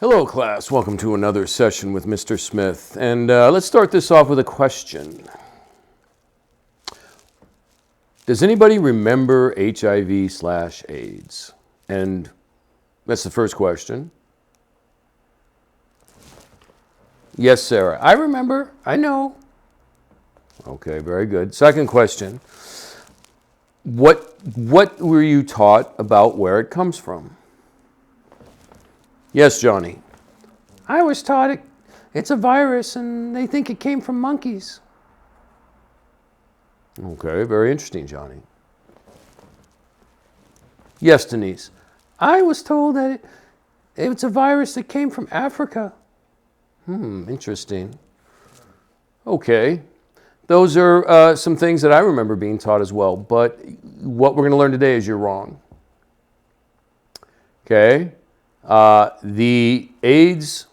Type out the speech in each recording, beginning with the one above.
Hello, class. Welcome to another session with Mr. Smith. And let's start this off with a question. Does anybody remember HIV/AIDS? And that's the first question. Yes, Sarah. I remember. I know. Okay, very good. Second question. What were you taught about where it comes from? Yes, Johnny. I was taught it's a virus and they think it came from monkeys. Okay, very interesting, Johnny. Yes, Denise. I was told that it's a virus that came from Africa. Interesting. Okay. Those are some things that I remember being taught as well, but what we're going to learn today is you're wrong. Okay? The AIDS,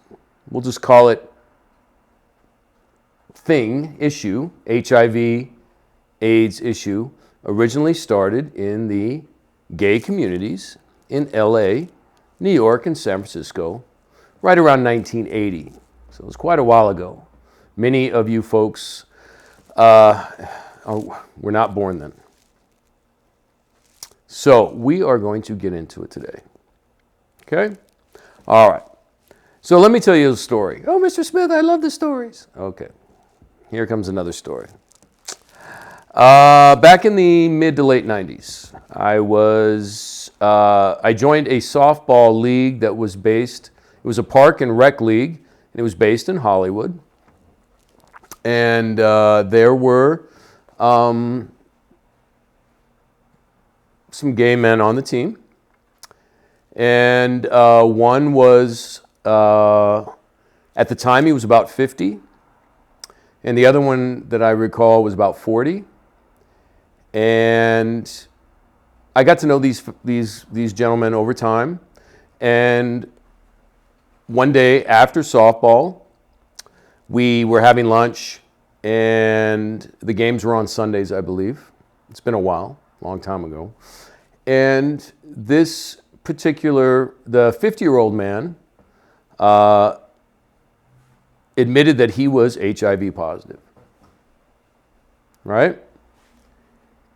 we'll just call it issue, HIV, AIDS issue, originally started in the gay communities in LA, New York, and San Francisco, right around 1980. So it was quite a while ago. Many of you folks were not born then. So we are going to get into it today. Okay? All right. So let me tell you a story. Oh, Mr. Smith, I love the stories. Okay. Here comes another story. Back in the mid to late 90s, I joined a softball league that was based, it was a park and rec league, and it was based in Hollywood. And there were some gay men on the team. And one was, at the time, he was about 50. And the other one that I recall was about 40. And I got to know these gentlemen over time. And one day after softball, we were having lunch, and the games were on Sundays, I believe. It's been a while, a long time ago. And this particular, the 50-year-old man admitted that he was HIV positive, right?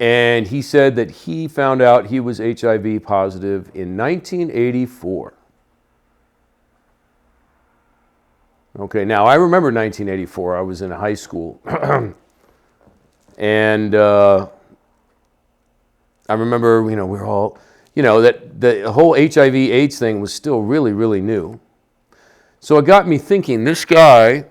And he said that he found out he was HIV positive in 1984. Okay, now I remember 1984. I was in high school. And I remember, we were all, that the whole HIV/AIDS thing was still really, really new. So it got me thinking, this guy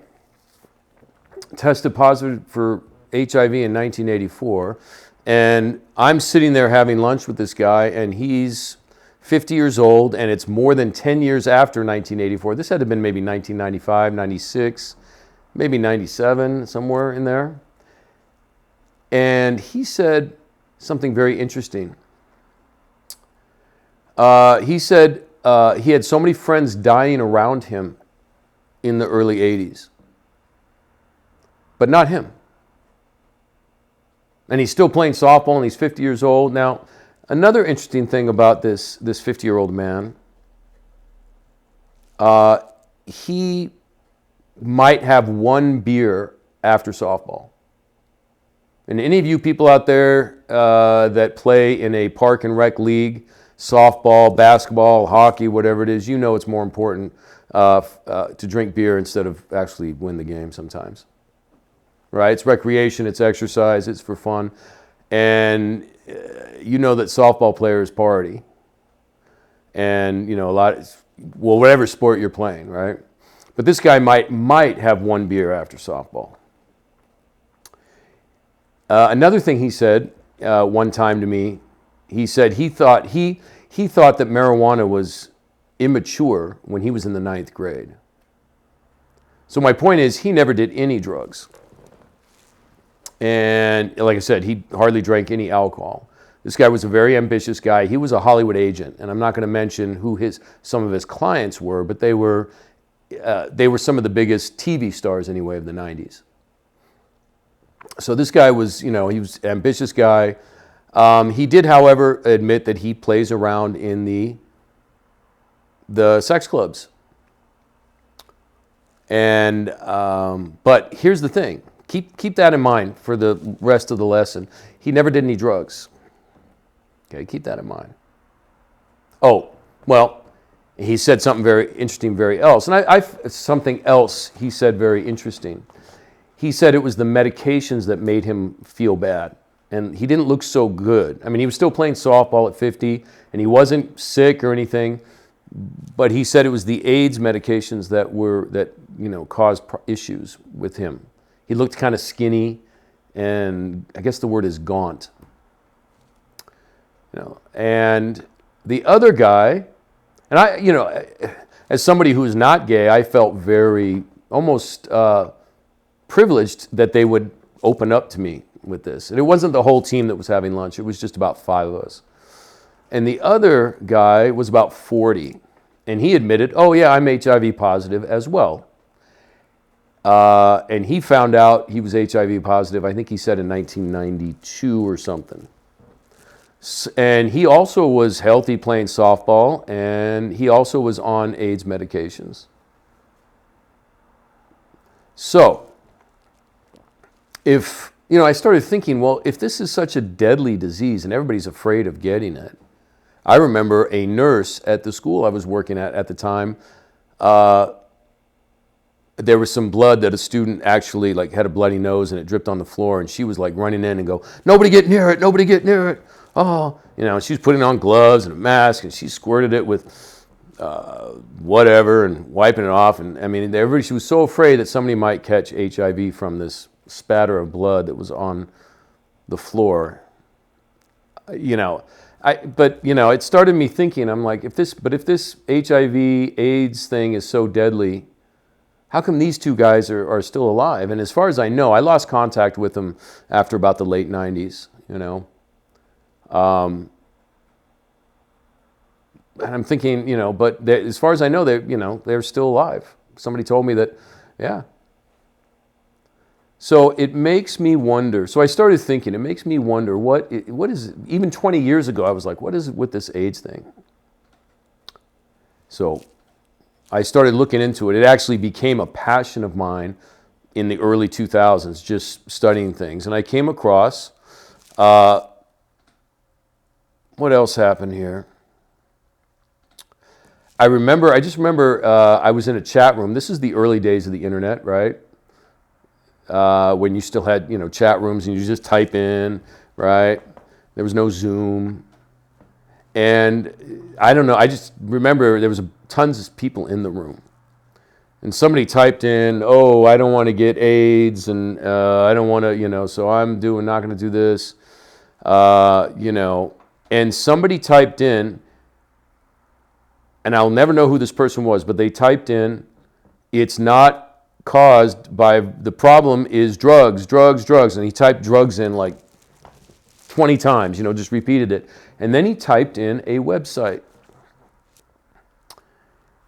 tested positive for HIV in 1984, and I'm sitting there having lunch with this guy, and he's 50 years old, and it's more than 10 years after 1984. This had to have been maybe 1995, 96, maybe 97, somewhere in there. And he said something very interesting. He said he had so many friends dying around him in the early 80s, but not him. And he's still playing softball, and he's 50 years old. Now, another interesting thing about this 50-year-old man, he might have one beer after softball. And any of you people out there that play in a park and rec league, softball, basketball, hockey, whatever it is, it's more important to drink beer instead of actually win the game sometimes. Right? It's recreation, it's exercise, it's for fun. And you know that softball players party. And, whatever sport you're playing, right? But this guy might have one beer after softball. Another thing he said one time to me, he said he thought that marijuana was immature when he was in the 9th grade. So my point is, he never did any drugs. And like I said, he hardly drank any alcohol. This guy was a very ambitious guy. He was a Hollywood agent, and I'm not going to mention who some of his clients were, but they were some of the biggest TV stars anyway of the 90s. So this guy was, he was an ambitious guy. He did, however, admit that he plays around in the sex clubs. And but here's the thing. Keep that in mind for the rest of the lesson. He never did any drugs. Okay, keep that in mind. Oh, well, he said something very interesting, something else he said very interesting. He said it was the medications that made him feel bad. And he didn't look so good. I mean, he was still playing softball at 50, and he wasn't sick or anything. But he said it was the AIDS medications that caused issues with him. He looked kind of skinny, and I guess the word is gaunt. And the other guy, and as somebody who is not gay, I felt very almost privileged that they would open up to me with this. And it wasn't the whole team that was having lunch. It was just about 5 of us. And the other guy was about 40. And he admitted, oh yeah, I'm HIV positive as well. And he found out he was HIV positive, I think he said in 1992 or something. And he also was healthy playing softball, and he also was on AIDS medications. So, I started thinking, well, if this is such a deadly disease and everybody's afraid of getting it, I remember a nurse at the school I was working at the time, there was some blood that a student actually had a bloody nose and it dripped on the floor, and she was running in and go, nobody get near it, nobody get near it. Oh, she was putting on gloves and a mask, and she squirted it with whatever and wiping it off. And I mean, she was so afraid that somebody might catch HIV from this spatter of blood that was on the floor. It started me thinking, I'm like, if this HIV AIDS thing is so deadly, how come these two guys are still alive? And as far as I know, I lost contact with them after about the late 90s, and I'm thinking, but as far as I know, they're still alive. Somebody told me that, yeah. So it makes me wonder. So I started thinking, it makes me wonder, what is, even 20 years ago, I was like, what is it with this AIDS thing? So I started looking into it. It actually became a passion of mine in the early 2000s, just studying things. And I came across, what else happened here? I just remember I was in a chat room. This is the early days of the internet, right? When you still had, chat rooms and you just type in, right? There was no Zoom. And I don't know, I just remember there was tons of people in the room. And somebody typed in, oh, I don't want to get AIDS, and I don't want to, so I'm not going to do this, And somebody typed in, and I'll never know who this person was, but they typed in, it's not caused by, the problem is drugs, drugs, drugs. And he typed drugs in 20 times, just repeated it. And then he typed in a website.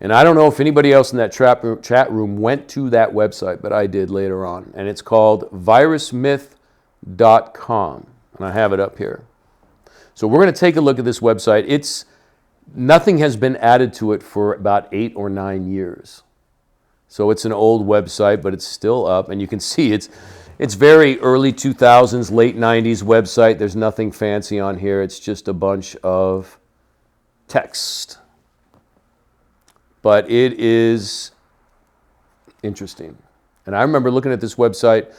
And I don't know if anybody else in that chat room went to that website, but I did later on. And it's called virusmyth.com. And I have it up here. So we're going to take a look at this website. Nothing has been added to it for about 8 or 9 years. So it's an old website, but it's still up. And you can see it's very early 2000s, late 90s website. There's nothing fancy on here. It's just a bunch of text. But it is interesting. And I remember looking at this website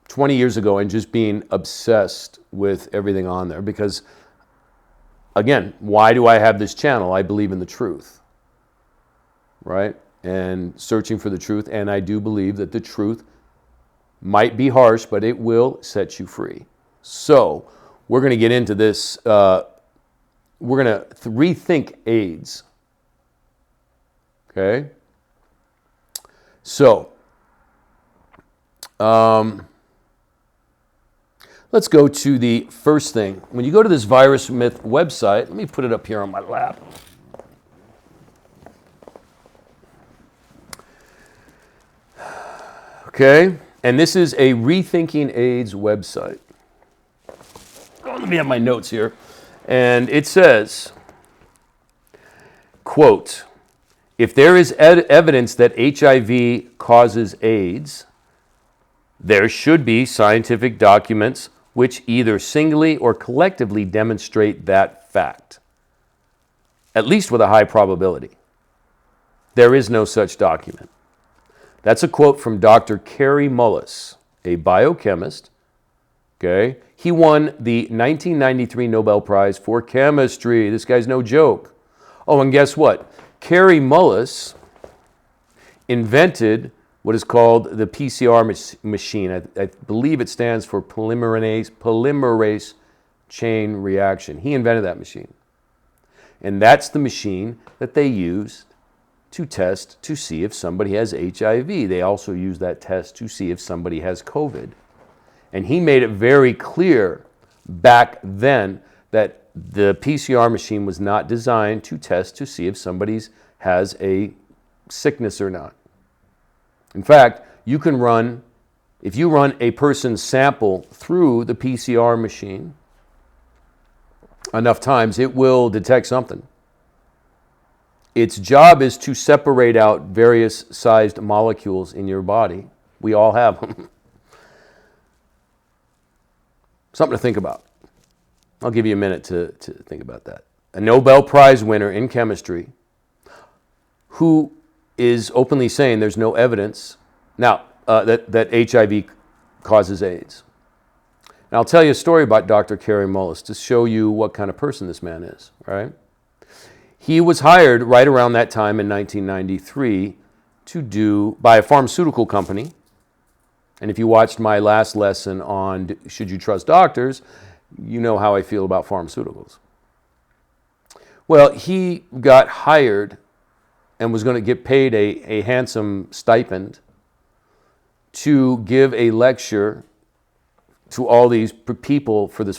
20 years ago and just being obsessed with everything on there. Because, again, why do I have this channel? I believe in the truth, right? And searching for the truth. And I do believe that the truth might be harsh, but it will set you free. So we're going to get into this. We're going to rethink AIDS. Okay? So, let's go to the first thing. When you go to this Virus Myth website, let me put it up here on my lap. Okay? And this is a Rethinking AIDS website. Oh, let me have my notes here. And it says, quote, If there is evidence that HIV causes AIDS, there should be scientific documents which either singly or collectively demonstrate that fact, at least with a high probability. There is no such document. That's a quote from Dr. Kary Mullis, a biochemist. Okay? He won the 1993 Nobel Prize for Chemistry. This guy's no joke. Oh, and guess what? Kary Mullis invented what is called the PCR machine. I believe it stands for polymerase chain reaction. He invented that machine. And that's the machine that they used to test to see if somebody has HIV. They also use that test to see if somebody has COVID. And he made it very clear back then that the PCR machine was not designed to test to see if somebody has a sickness or not. In fact, you can run, if you run a person's sample through the PCR machine enough times, it will detect something. Its job is to separate out various sized molecules in your body. We all have them. Something to think about. I'll give you a minute to think about that. A Nobel Prize winner in chemistry who is openly saying there's no evidence now that HIV causes AIDS. And I'll tell you a story about Dr. Kary Mullis to show you what kind of person this man is, right? He was hired right around that time in 1993 by a pharmaceutical company. And if you watched my last lesson on should you trust doctors, you know how I feel about pharmaceuticals. Well, he got hired and was going to get paid a handsome stipend to give a lecture to all these people for this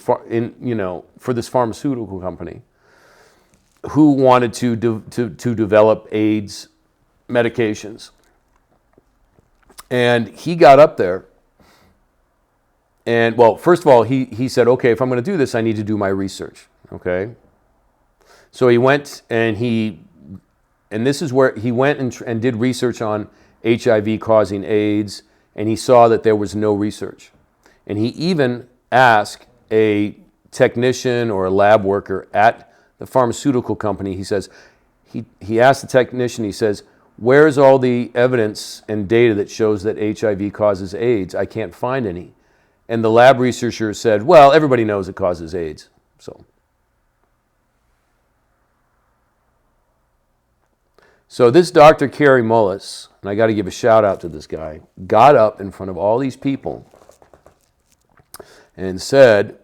pharmaceutical company who wanted to develop AIDS medications. And he got up there and, well, first of all, he said, okay, if I'm going to do this, I need to do my research, okay? So he went and this is where he went and did research on HIV causing AIDS, and he saw that there was no research. And he even asked a technician or a lab worker at the pharmaceutical company, he says, he asked the technician, he says, where's all the evidence and data that shows that HIV causes AIDS? I can't find any. And the lab researcher said, well, everybody knows it causes AIDS. So this Dr. Kary Mullis, and I got to give a shout out to this guy, got up in front of all these people and said,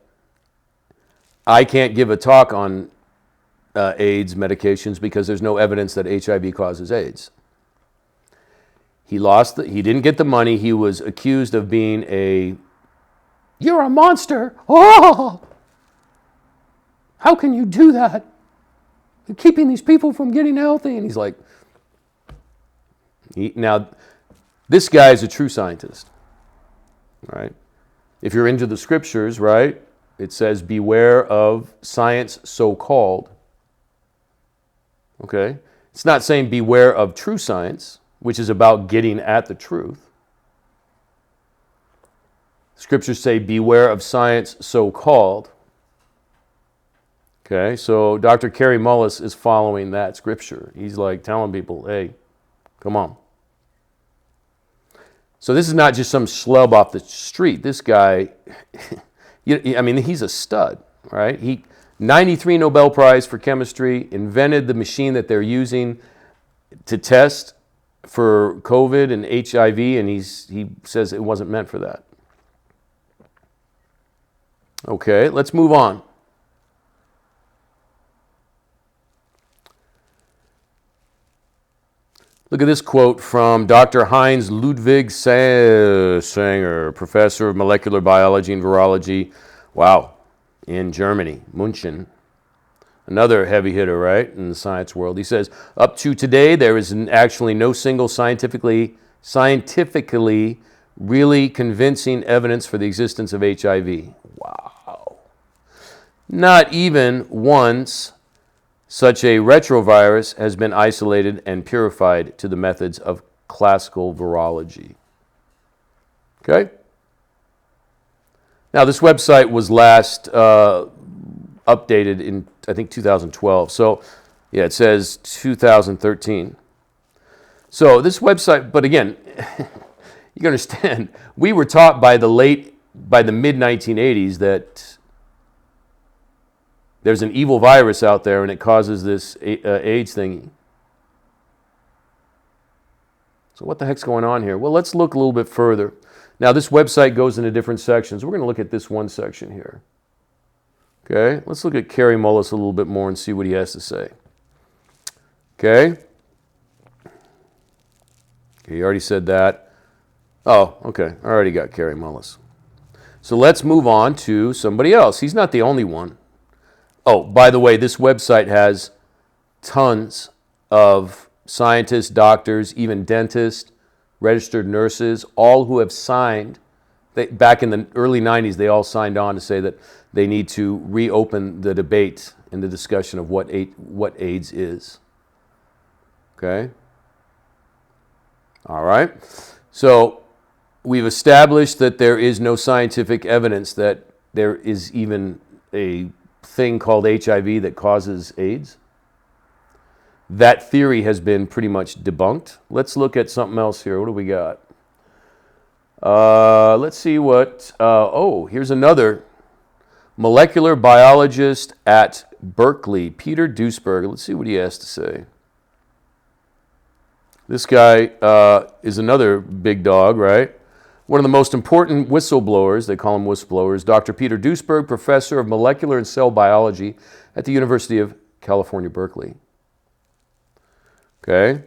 I can't give a talk on AIDS medications because there's no evidence that HIV causes AIDS. He didn't get the money. He was accused of being you're a monster. Oh, how can you do that? You're keeping these people from getting healthy. And he's like, now, this guy is a true scientist, right? If you're into the scriptures, right, it says, beware of science so-called. Okay? It's not saying beware of true science, which is about getting at the truth. Scriptures say, beware of science so-called. Okay, so Dr. Kary Mullis is following that scripture. He's like telling people, hey, come on. So this is not just some schlub off the street. This guy, he's a stud, right? 93 Nobel Prize for chemistry, invented the machine that they're using to test for COVID and HIV, and he says it wasn't meant for that. Okay, let's move on. Look at this quote from Dr. Heinz Ludwig Sanger, professor of molecular biology and virology, in Germany, München. Another heavy hitter, right, in the science world. He says, up to today, there is actually no single scientifically really convincing evidence for the existence of HIV. Wow. Not even once Such a retrovirus has been isolated and purified to the methods of classical virology. Okay? Now, this website was last updated in, I think, 2012. So, yeah, it says 2013. So this website, but again, you can understand, we were taught by the mid-1980s that there's an evil virus out there and it causes this AIDS thingy. So what the heck's going on here? Well, let's look a little bit further. Now, this website goes into different sections. We're going to look at this one section here. Okay, let's look at Kerry Mullis a little bit more and see what he has to say. Okay. Okay, you already said that. Oh, okay, I already got Kerry Mullis. So let's move on to somebody else. He's not the only one. Oh, by the way, this website has tons of scientists, doctors, even dentists, registered nurses, all who have signed. Back in the early 90s, they all signed on to say that they need to reopen the debate and the discussion of what AIDS is. Okay? All right. So we've established that there is no scientific evidence that there is even a thing called HIV that causes AIDS. That theory has been pretty much debunked. Let's look at something else here. What do we got? Let's see what... here's another molecular biologist at Berkeley, Peter Duisberg. Let's see what he has to say. This guy is another big dog, right? One of the most important whistleblowers, they call him whistleblowers, Dr. Peter Duisberg, professor of molecular and cell biology at the University of California, Berkeley. Okay?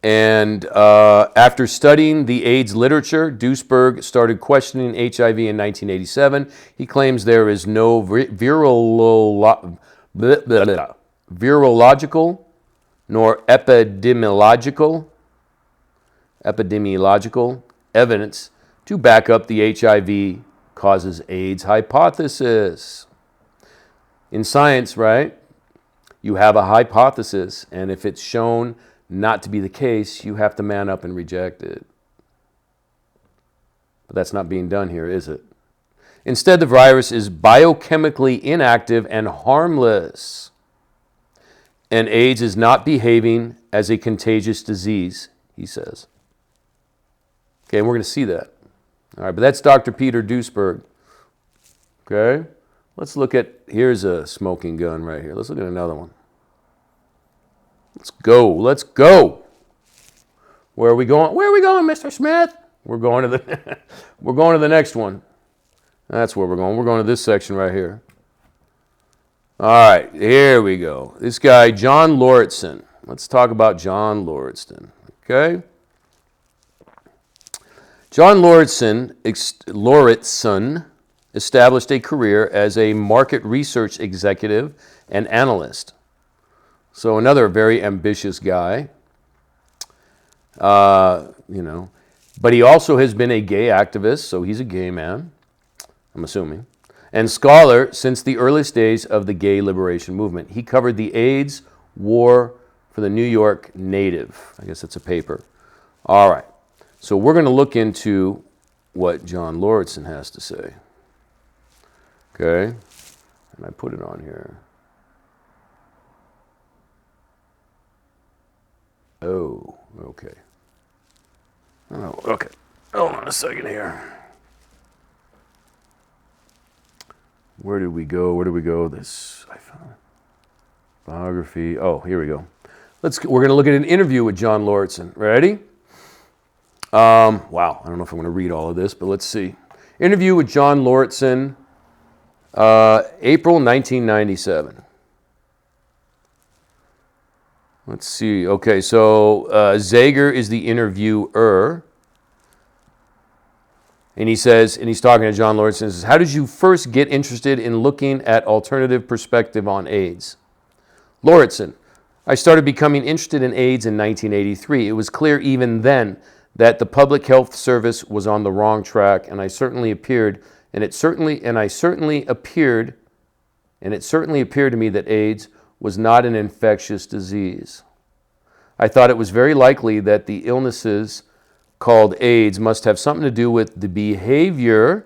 And after studying the AIDS literature, Duisberg started questioning HIV in 1987. He claims there is no virological nor epidemiological evidence to back up the HIV causes AIDS hypothesis. In science, right, you have a hypothesis, and if it's shown not to be the case, you have to man up and reject it. But that's not being done here, is it? Instead, the virus is biochemically inactive and harmless. And AIDS is not behaving as a contagious disease, he says. Okay, and we're going to see that. All right, but that's Dr. Peter Duisberg. Okay, let's look at, here's a smoking gun right here. Let's look at another one. Let's go. Let's go. Where are we going? Where are we going, Mr. Smith? We're going to the next one. That's where we're going. We're going to this section right here. All right, here we go. This guy, John Lauritsen. Let's talk about John Lauritsen. Okay. John Lauritsen established a career as a market research executive and analyst. So another very ambitious guy, but he also has been a gay activist, so he's a gay man, I'm assuming, and scholar since the earliest days of the gay liberation movement. He covered the AIDS war for the New York Native. I guess that's a paper. All right, so we're going to look into what John Lauritsen has to say. Okay, and I put it on here. Oh, okay. Oh, okay. Hold on a second here. Where did we go? This, I found biography. Oh, here we go. We're going to look at an interview with John Lauritsen. Ready? Wow, I don't know if I'm going to read all of this, but let's see. Interview with John Lauritsen, April 1997. Let's see. Okay, so Zager is the interviewer. And he's talking to John Lauritsen, and says, how did you first get interested in looking at alternative perspective on AIDS? Lauritsen, I started becoming interested in AIDS in 1983. It was clear even then that the public health service was on the wrong track, and I certainly appeared and it certainly appeared to me that AIDS was not an infectious disease. I thought it was very likely that the illnesses called AIDS must have something to do with the behavior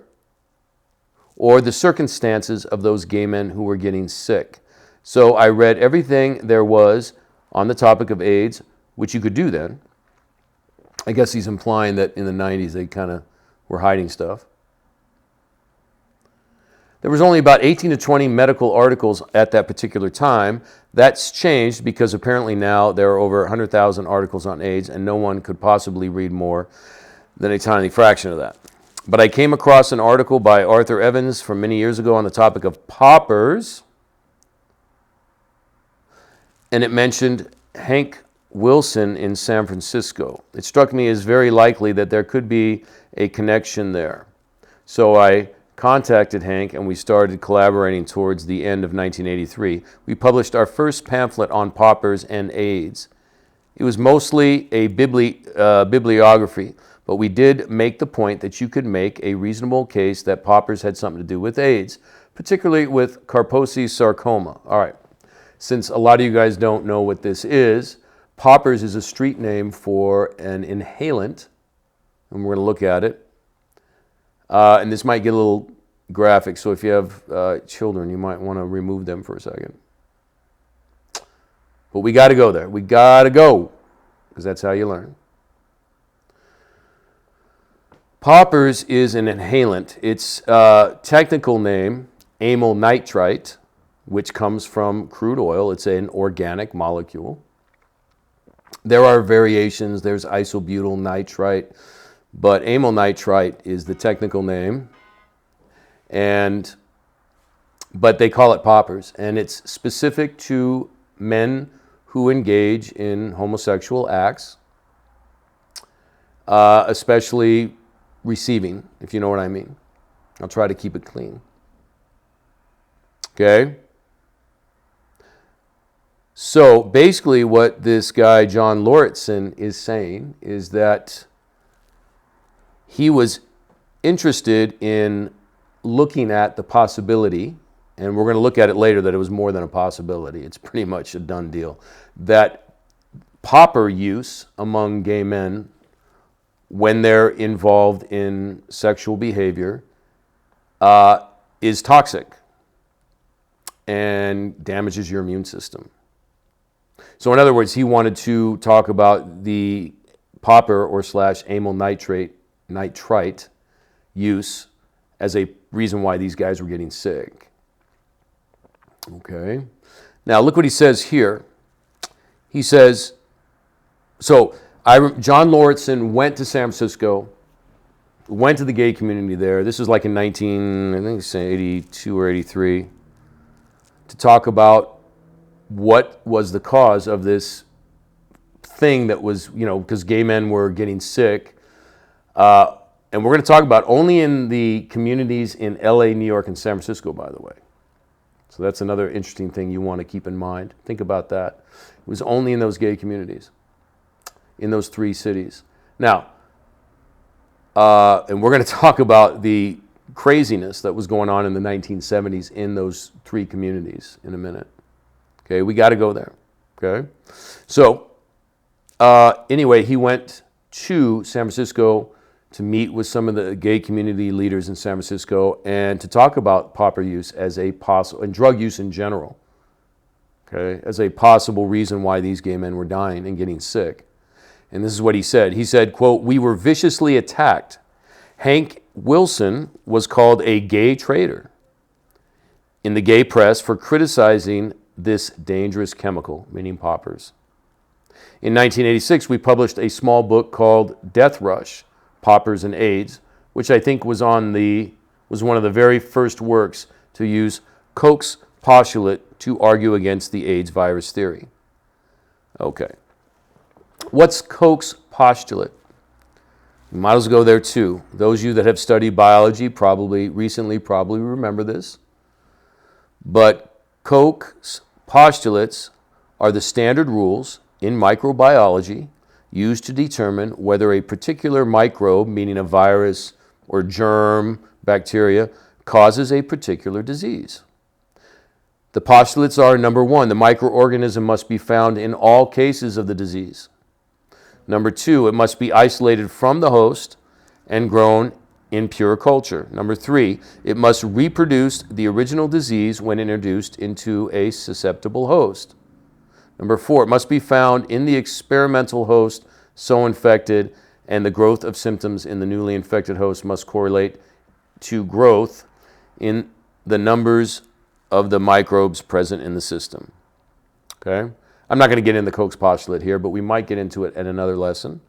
or the circumstances of those gay men who were getting sick. So I read everything there was on the topic of AIDS, which you could do then. I guess he's implying that in the 90s they kind of were hiding stuff. There was only about 18 to 20 medical articles at that particular time. That's changed because apparently now there are over 100,000 articles on AIDS, and no one could possibly read more than a tiny fraction of that. But I came across an article by Arthur Evans from many years ago on the topic of poppers, and it mentioned Hank Wilson in San Francisco. It struck me as very likely that there could be a connection there. So I contacted Hank and we started collaborating towards the end of 1983. We published our first pamphlet on poppers and AIDS. It was mostly a bibliography, but we did make the point that you could make a reasonable case that poppers had something to do with AIDS, particularly with Kaposi sarcoma. All right, since a lot of you guys don't know what this is, poppers is a street name for an inhalant, and we're going to look at it. And this might get a little graphic, so if you have children, you might want to remove them for a second. But we got to go there. We got to go, because that's how you learn. Poppers is an inhalant. Its technical name, amyl nitrite, which comes from crude oil. It's an organic molecule. There are variations. There's isobutyl nitrite, but amyl nitrite is the technical name, but they call it poppers, and it's specific to men who engage in homosexual acts, especially receiving, if you know what I mean. I'll try to keep it clean. Okay? So basically what this guy, John Lauritsen, is saying is that he was interested in looking at the possibility, and we're going to look at it later that it was more than a possibility, it's pretty much a done deal, that popper use among gay men when they're involved in sexual behavior is toxic and damages your immune system. So in other words, he wanted to talk about the popper or / amyl nitrite use as a reason why these guys were getting sick. Okay. Now look what he says here. He says, so John Lauritsen went to San Francisco, went to the gay community there. This was like in 1982 or 83, to talk about what was the cause of this thing that was, because gay men were getting sick. And we're going to talk about only in the communities in LA, New York, and San Francisco, by the way. So that's another interesting thing you want to keep in mind. Think about that. It was only in those gay communities, in those 3 cities. Now, and we're going to talk about the craziness that was going on in the 1970s in those 3 communities in a minute. Okay, we got to go there. Okay, so anyway, he went to San Francisco to meet with some of the gay community leaders in San Francisco and to talk about popper use as a possible, and drug use in general, okay, as a possible reason why these gay men were dying and getting sick. And this is what he said. He said, quote, "We were viciously attacked. Hank Wilson was called a gay traitor in the gay press for criticizing this dangerous chemical," meaning poppers. In 1986, we published a small book called Death Rush, Poppers and AIDS, which I think was one of the very first works to use Koch's postulate to argue against the AIDS virus theory. Okay. What's Koch's postulate? You might as well go there too. Those of you that have studied biology probably remember this. But Koch's postulates are the standard rules in microbiology used to determine whether a particular microbe, meaning a virus or germ, bacteria, causes a particular disease. The postulates are, number one, the microorganism must be found in all cases of the disease. Number two, it must be isolated from the host and grown in pure culture. Number three, it must reproduce the original disease when introduced into a susceptible host. Number four, it must be found in the experimental host so infected, and the growth of symptoms in the newly infected host must correlate to growth in the numbers of the microbes present in the system. Okay? I'm not going to get into Koch's postulate here, but we might get into it at another lesson.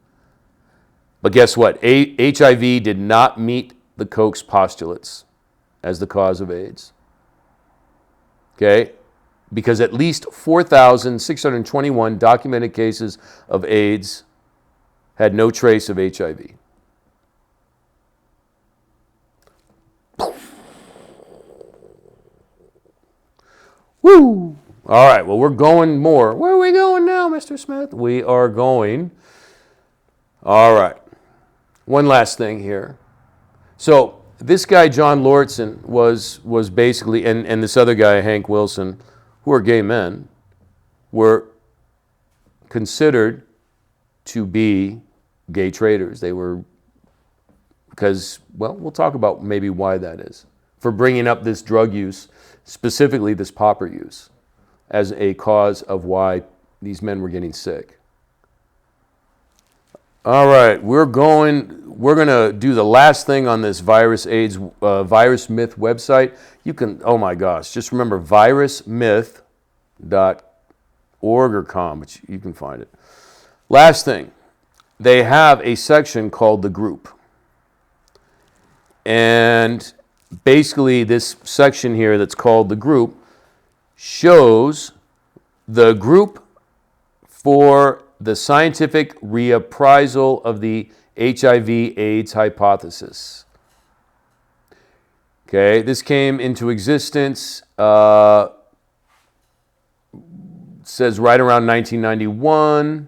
But guess what? HIV did not meet the Koch's postulates as the cause of AIDS. Okay? Because at least 4,621 documented cases of AIDS had no trace of HIV. Woo! All right, well, we're going more. Where are we going now, Mr. Smith? We are going. All right. One last thing here. So this guy, John Lauritsen, was basically, and this other guy, Hank Wilson, who are gay men, were considered to be gay traders. They were, because, well, we'll talk about maybe why that is, for bringing up this drug use, specifically this popper use, as a cause of why these men were getting sick. All right, we're going to do the last thing on this virus AIDS virus myth website. You can, oh my gosh, just remember virusmyth.org or com, but you can find it. Last thing, they have a section called the group. And basically this section here that's called the group shows the group for the scientific reappraisal of the HIV/AIDS hypothesis. Okay, this came into existence, says right around 1991.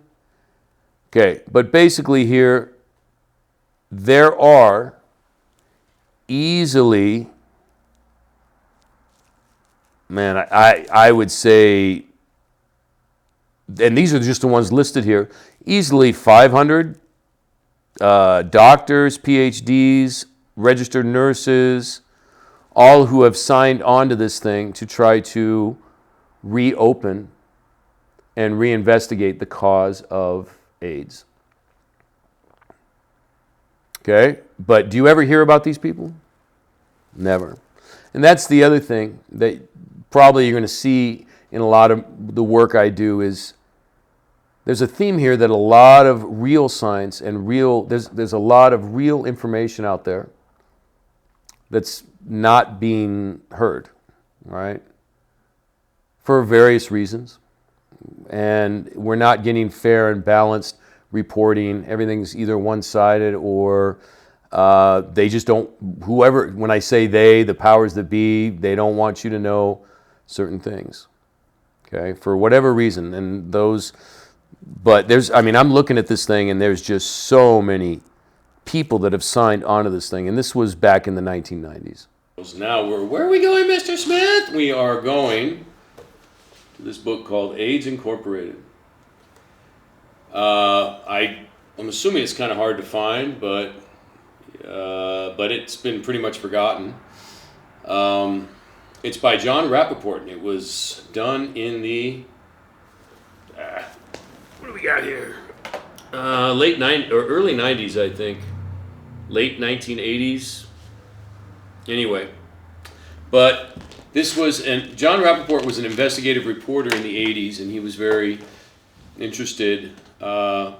Okay, but basically here, there are easily, man, I would say, and these are just the ones listed here, easily 500 doctors, PhDs, registered nurses, all who have signed on to this thing to try to reopen and reinvestigate the cause of AIDS. Okay, but do you ever hear about these people? Never. And that's the other thing that probably you're going to see in a lot of the work I do is there's a theme here that a lot of real science and there's a lot of real information out there that's not being heard, right? For various reasons. And we're not getting fair and balanced reporting. Everything's either one-sided or they just don't, whoever, when I say they, the powers that be, they don't want you to know certain things, okay, for whatever reason. And those, but there's, I mean, I'm looking at this thing and there's just so many people that have signed onto this thing. And this was back in the 1990s. Now where are we going, Mr. Smith? We are going to this book called AIDS Incorporated. I'm assuming it's kind of hard to find, but it's been pretty much forgotten. It's by John Rappaport, and it was done in the what do we got here? Late 90s or early 90s, I think. Late 1980s. Anyway, but this was, and John Rappaport was an investigative reporter in the 80s, and he was very interested about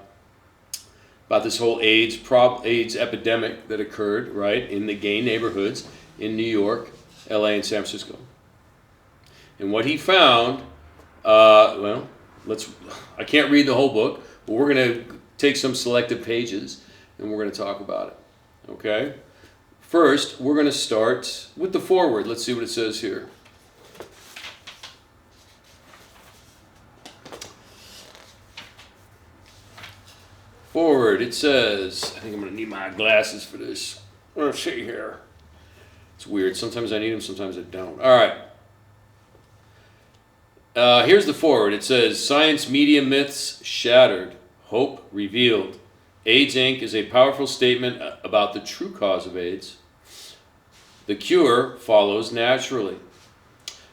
this whole AIDS epidemic that occurred, right, in the gay neighborhoods in New York, LA, and San Francisco. And what he found, I can't read the whole book, but we're going to take some selected pages and we're going to talk about it, okay? First, we're going to start with the foreword. Let's see what it says here. Forward, it says, I think I'm going to need my glasses for this. Let's see here. It's weird. Sometimes I need them, sometimes I don't. All right. Here's the foreword. It says, "Science media myths shattered, hope revealed. AIDS Inc. is a powerful statement about the true cause of AIDS. The cure follows naturally."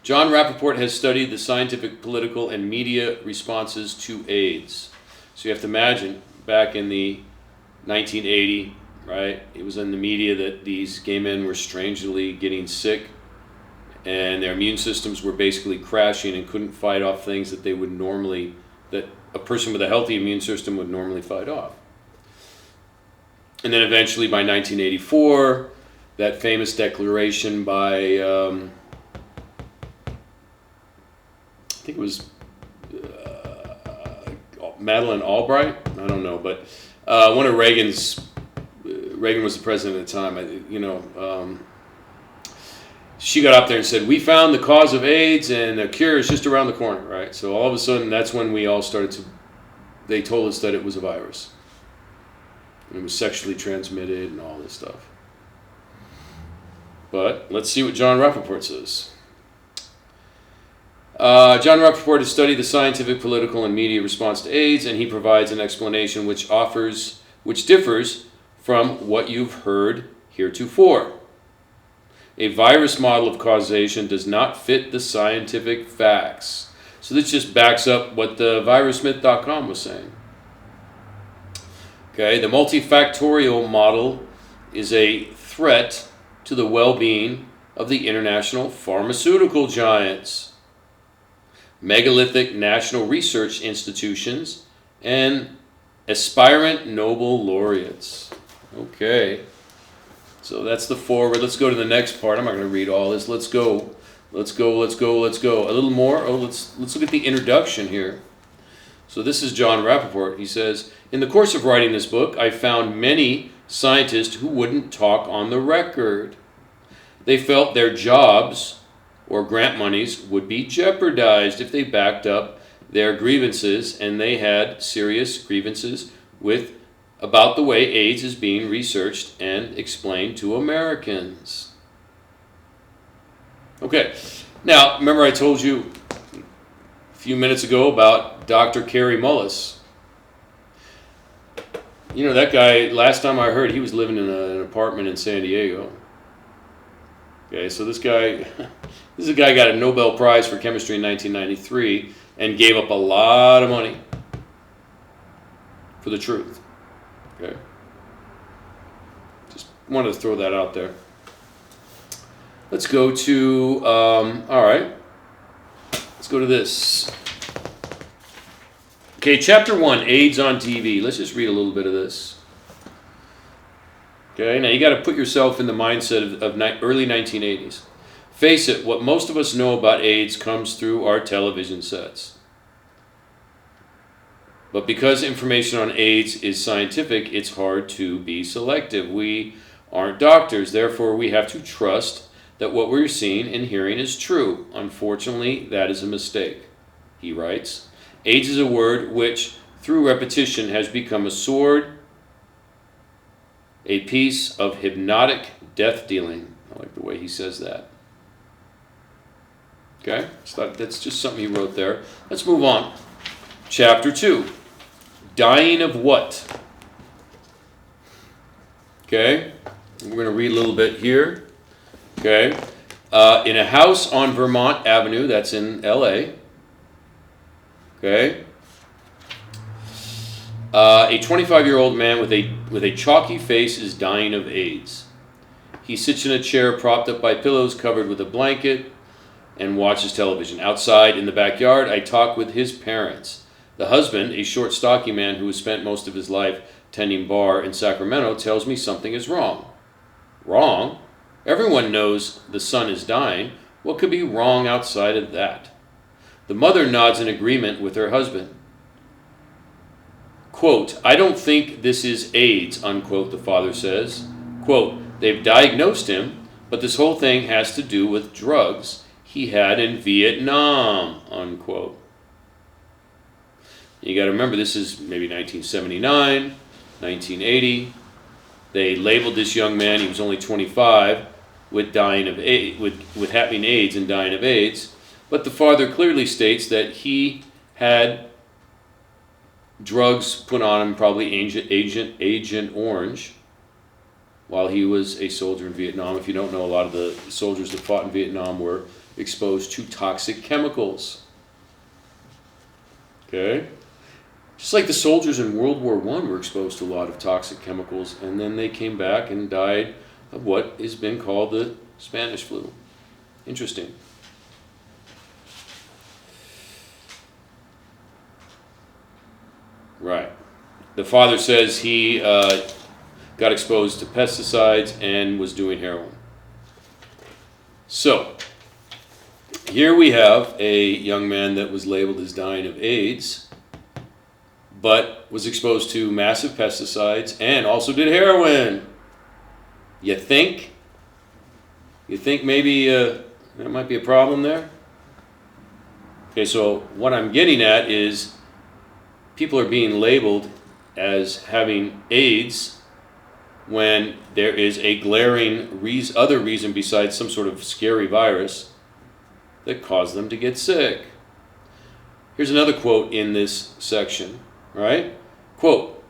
John Rappaport has studied the scientific, political, and media responses to AIDS. So you have to imagine, back in the 1980, right, it was in the media that these gay men were strangely getting sick, and their immune systems were basically crashing and couldn't fight off things that that a person with a healthy immune system would normally fight off. And then eventually by 1984, that famous declaration by, I think it was Madeleine Albright, I don't know, but one of Reagan was the president at the time, she got up there and said, "We found the cause of AIDS and the cure is just around the corner," right? So all of a sudden, that's when we all they told us that it was a virus. And it was sexually transmitted and all this stuff. But let's see what John Rappaport says. John Rappaport has studied the scientific, political, and media response to AIDS, and he provides an explanation which differs from what you've heard heretofore. A virus model of causation does not fit the scientific facts. So this just backs up what the virusmyth.com was saying. Okay, the multifactorial model is a threat to the well-being of the international pharmaceutical giants, megalithic national research institutions, and aspirant Nobel laureates. Okay, so that's the forward. Let's go to the next part. I'm not going to read all this. Let's go. A little more. Let's look at the introduction here. So this is John Rappaport. He says, "In the course of writing this book, I found many scientists who wouldn't talk on the record. They felt their jobs or grant monies would be jeopardized if they backed up their grievances, and they had serious grievances about the way AIDS is being researched and explained to Americans." Okay, now remember I told you a few minutes ago about Dr. Kary Mullis. You know, that guy, last time I heard, he was living in an apartment in San Diego. Okay, so this is a guy got a Nobel Prize for chemistry in 1993 and gave up a lot of money for the truth. Okay, just wanted to throw that out there. Let's go to, all right, let's go to this. Okay, Chapter 1, AIDS on TV. Let's just read a little bit of this. Okay, now you got to put yourself in the mindset of early 1980s. Face it, what most of us know about AIDS comes through our television sets. But because information on AIDS is scientific, it's hard to be selective. We aren't doctors, therefore we have to trust that what we're seeing and hearing is true. Unfortunately, that is a mistake, he writes. AIDS is a word which, through repetition, has become a sword, a piece of hypnotic death dealing. I like the way he says that. Okay, so that's just something he wrote there. Let's move on. Chapter 2, dying of what? Okay, we're going to read a little bit here. Okay, in a house on Vermont Avenue, that's in LA. Okay, a 25-year-old man with a chalky face is dying of AIDS. He sits in a chair propped up by pillows covered with a blanket and watches television. Outside in the backyard, I talk with his parents. The husband, a short, stocky man who has spent most of his life tending bar in Sacramento, tells me something is wrong. Wrong? Everyone knows the son is dying. What could be wrong outside of that? The mother nods in agreement with her husband. Quote, "I don't think this is AIDS," unquote, the father says. Quote, "They've diagnosed him, but this whole thing has to do with drugs he had in Vietnam," unquote. You got to remember, this is maybe 1979, 1980. They labeled this young man, he was only 25, with dying of AIDS, with having AIDS and dying of AIDS. But the father clearly states that he had drugs put on him, probably Agent Orange, while he was a soldier in Vietnam. If you don't know, a lot of the soldiers that fought in Vietnam were exposed to toxic chemicals. Okay? Just like the soldiers in World War I were exposed to a lot of toxic chemicals, and then they came back and died of what has been called the Spanish flu. Interesting. Right. The father says he got exposed to pesticides and was doing heroin. So, here we have a young man that was labeled as dying of AIDS, but was exposed to massive pesticides and also did heroin. You think? You think maybe there might be a problem there? Okay, so what I'm getting at is people are being labeled as having AIDS when there is a glaring other reason besides some sort of scary virus that caused them to get sick. Here's another quote in this section, right? Quote,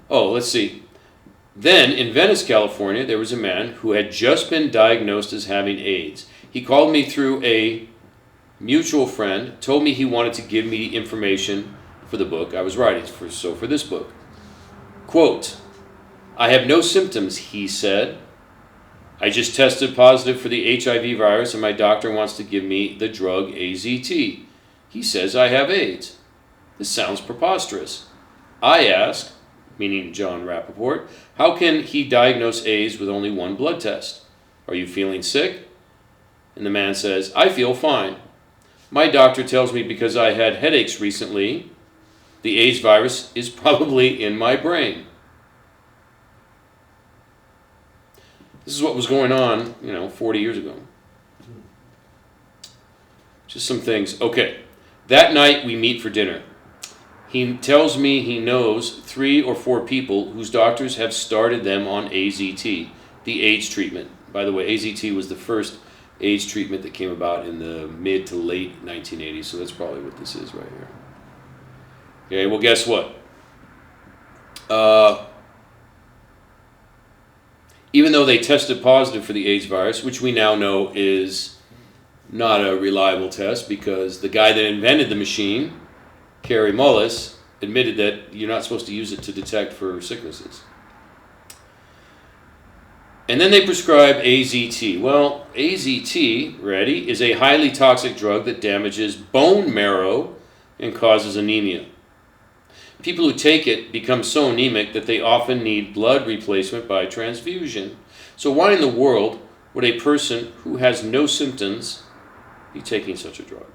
let's see. Then, in Venice, California, there was a man who had just been diagnosed as having AIDS. He called me through a mutual friend, told me he wanted to give me information for the book I was writing, for this book. Quote, I have no symptoms, he said. I just tested positive for the HIV virus and my doctor wants to give me the drug AZT. He says I have AIDS. This sounds preposterous. I ask, meaning John Rappaport, how can he diagnose AIDS with only one blood test? Are you feeling sick? And the man says, I feel fine. My doctor tells me because I had headaches recently, the AIDS virus is probably in my brain. This is what was going on, 40 years ago. Just some things. Okay, that night we meet for dinner. He tells me he knows 3 or 4 people whose doctors have started them on AZT, the AIDS treatment. By the way, AZT was the first AIDS treatment that came about in the mid to late 1980s, so that's probably what this is right here. Okay, well, guess what? Even though they tested positive for the AIDS virus, which we now know is not a reliable test because the guy that invented the machine, Kary Mullis, admitted that you're not supposed to use it to detect for sicknesses. And then they prescribe AZT. Well, AZT, ready, is a highly toxic drug that damages bone marrow and causes anemia. People who take it become so anemic that they often need blood replacement by transfusion. So why in the world would a person who has no symptoms be taking such a drug?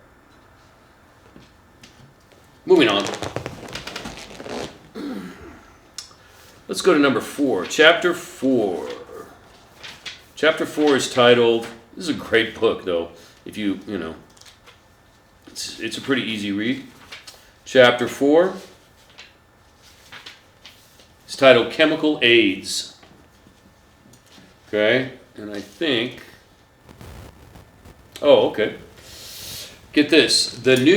Moving on. Let's go to number 4. Chapter 4. Chapter 4 is titled, this is a great book though, if it's a pretty easy read. Chapter 4. It's titled Chemical AIDS. Okay, and I think, okay. Get this. The New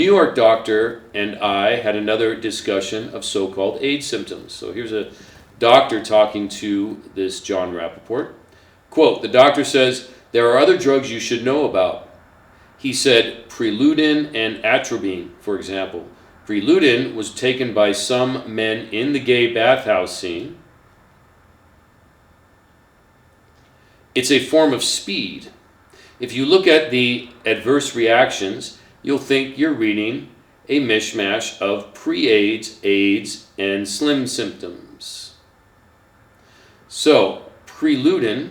York doctor and I had another discussion of so-called AIDS symptoms. So here's a doctor talking to this John Rappaport. Quote, the doctor says, there are other drugs you should know about. He said Preludin and Atropine, for example. Preludin was taken by some men in the gay bathhouse scene. It's a form of speed. If you look at the adverse reactions, you'll think you're reading a mishmash of pre-AIDS, AIDS, and slim symptoms. So, Preludin,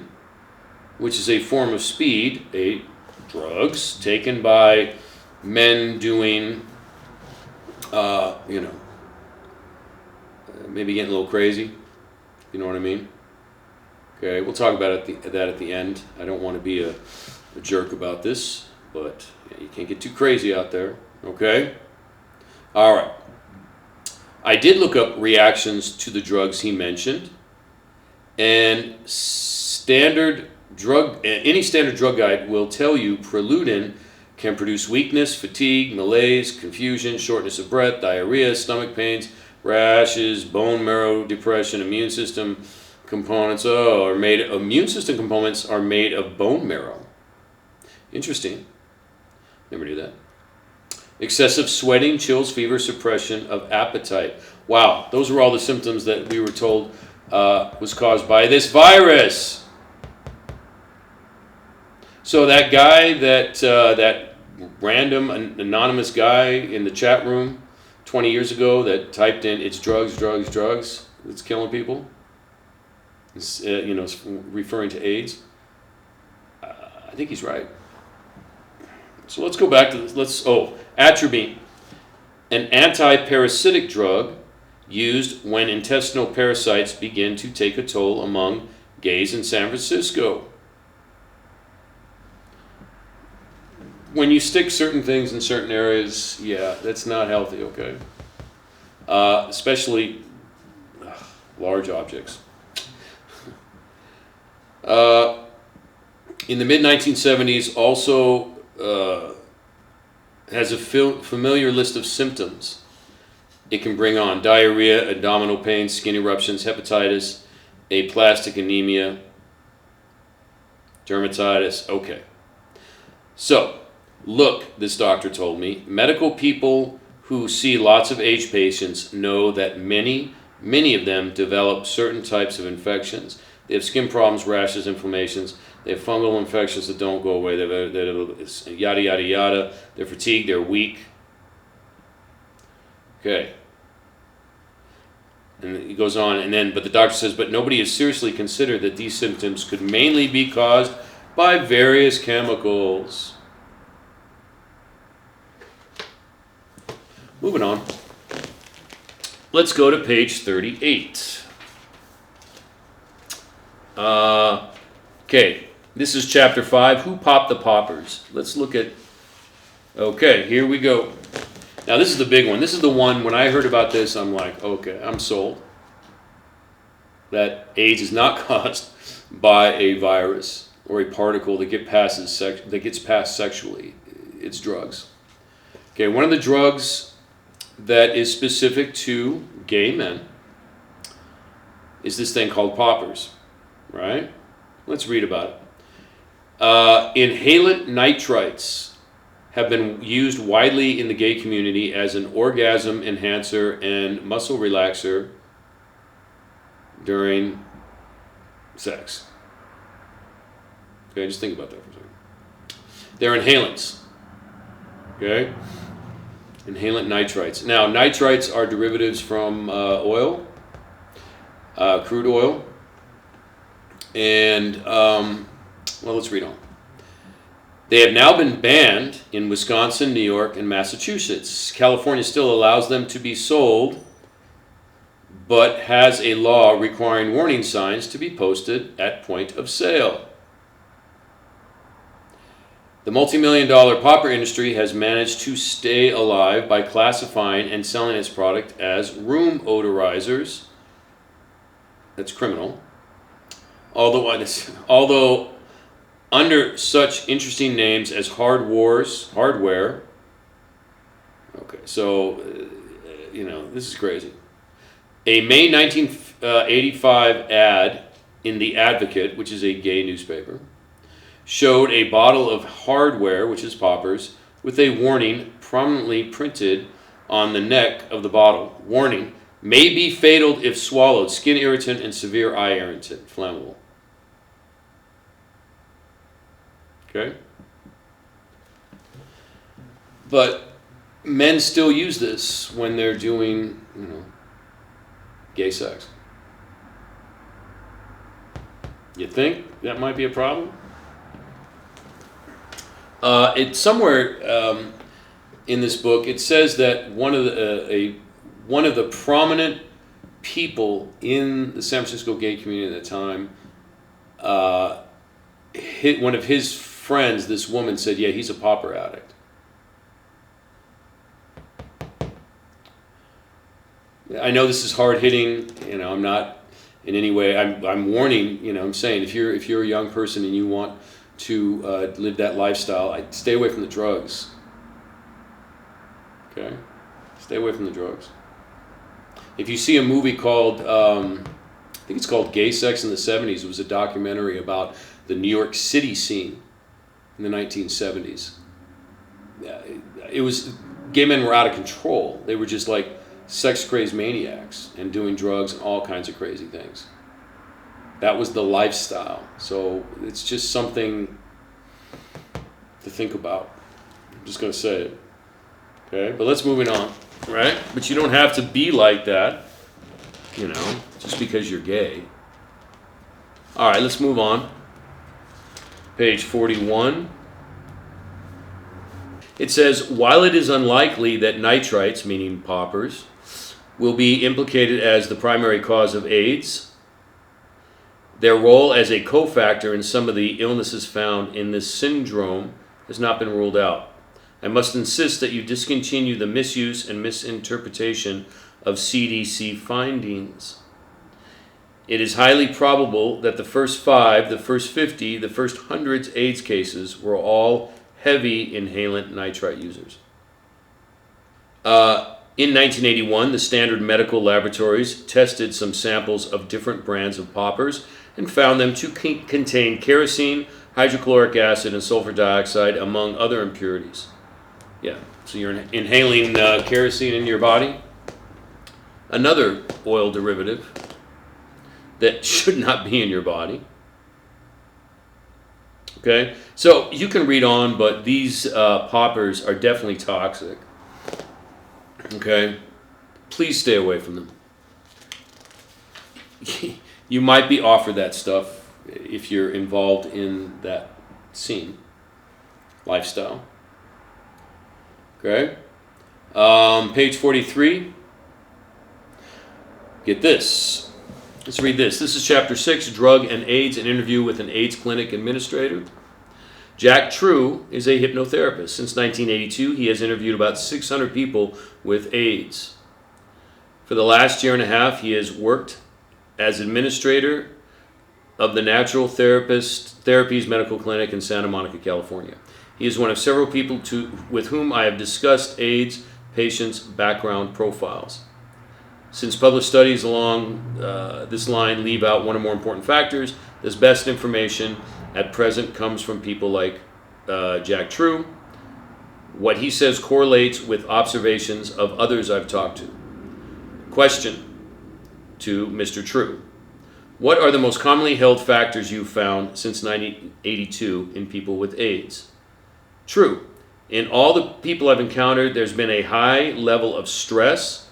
which is a form of speed, drugs taken by men doing maybe getting a little crazy. You know what I mean? Okay, we'll talk about that at the end. I don't want to be a jerk about this, but you can't get too crazy out there. Okay? All right. I did look up reactions to the drugs he mentioned, and standard any standard drug guide will tell you Preludin can produce weakness, fatigue, malaise, confusion, shortness of breath, diarrhea, stomach pains, rashes, bone marrow depression, immune system components. Immune system components are made of bone marrow. Interesting. Never knew that. Excessive sweating, chills, fever, suppression of appetite. Wow, those were all the symptoms that we were told was caused by this virus. So that guy, that random anonymous guy in the chat room 20 years ago that typed in "it's drugs, drugs, drugs," that's killing people. It's, it's referring to AIDS. I think he's right. So let's go back to this. Atropine, an anti-parasitic drug used when intestinal parasites begin to take a toll among gays in San Francisco. When you stick certain things in certain areas, yeah, that's not healthy, okay? Especially large objects. In the mid-1970s, also has a familiar list of symptoms it can bring on: diarrhea, abdominal pain, skin eruptions, hepatitis, aplastic anemia, dermatitis. Okay. So, look, this doctor told me, medical people who see lots of AIDS patients know that many of them develop certain types of infections. They have skin problems, rashes, inflammations. They have fungal infections that don't go away. They have yada, yada, yada. They're fatigued. They're weak. Okay. And he goes on, but the doctor says, but nobody has seriously considered that these symptoms could mainly be caused by various chemicals. Moving on. Let's go to page 38. Okay, this is chapter 5. Who popped the poppers? Let's look at... Okay, here we go. Now, this is the big one. This is the one, when I heard about this, I'm like, okay, I'm sold. That AIDS is not caused by a virus or a particle that gets passed sexually. It's drugs. Okay, one of the drugs that is specific to gay men is this thing called poppers, right? Let's read about it. Inhalant nitrites have been used widely in the gay community as an orgasm enhancer and muscle relaxer during sex. Okay, just think about that for a second. They're inhalants. Okay? Inhalant nitrites. Now, nitrites are derivatives from oil, crude oil. And, let's read on. They have now been banned in Wisconsin, New York, and Massachusetts. California still allows them to be sold, but has a law requiring warning signs to be posted at point of sale. The multi-million-dollar popper industry has managed to stay alive by classifying and selling its product as room odorizers. That's criminal. Although under such interesting names as hardware. Okay, so, this is crazy. A May 1985 ad in The Advocate, which is a gay newspaper, showed a bottle of hardware, which is poppers, with a warning prominently printed on the neck of the bottle. Warning, may be fatal if swallowed, skin irritant and severe eye irritant, flammable. Okay? But men still use this when they're doing, gay sex. You think that might be a problem? It's somewhere in this book. It says that one of the prominent people in the San Francisco gay community at the time, one of his friends, this woman, said, "Yeah, he's a popper addict." I know this is hard hitting. I'm not in any way. I'm warning, I'm saying if you're a young person and you want to live that lifestyle, stay away from the drugs. Okay? Stay away from the drugs. If you see a movie called, I think it's called Gay Sex in the 70s, it was a documentary about the New York City scene in the 1970s. It was, gay men were out of control. They were just like sex-crazed maniacs and doing drugs and all kinds of crazy things. That was the lifestyle. So it's just something to think about. I'm just going to say it. Okay, but let's move it on, right? But you don't have to be like that, just because you're gay. All right, let's move on. Page 41. It says, while it is unlikely that nitrites, meaning poppers, will be implicated as the primary cause of AIDS, their role as a cofactor in some of the illnesses found in this syndrome has not been ruled out. I must insist that you discontinue the misuse and misinterpretation of CDC findings. It is highly probable that the first 5, the first 50, the first hundreds AIDS cases were all heavy inhalant nitrite users. In 1981, the Standard Medical Laboratories tested some samples of different brands of poppers and found them to contain kerosene, hydrochloric acid, and sulfur dioxide, among other impurities. Yeah, so you're inhaling kerosene in your body. Another oil derivative that should not be in your body. Okay, so you can read on, but these poppers are definitely toxic. Okay, please stay away from them. You might be offered that stuff if you're involved in that scene, lifestyle. Okay, page 43. Get this. Let's read this. This is chapter 6, Drug and AIDS, an interview with an AIDS clinic administrator. Jack True is a hypnotherapist. Since 1982, he has interviewed about 600 people with AIDS. For the last year and a half, he has worked as administrator of the Natural Therapies Medical Clinic in Santa Monica, California. He is one of several people with whom I have discussed AIDS patients' background profiles. Since published studies along this line leave out one or more important factors, this best information at present comes from people like Jack True. What he says correlates with observations of others I've talked to. Question to Mr. True. What are the most commonly held factors you've found since 1982 in people with AIDS? True. In all the people I've encountered, there's been a high level of stress,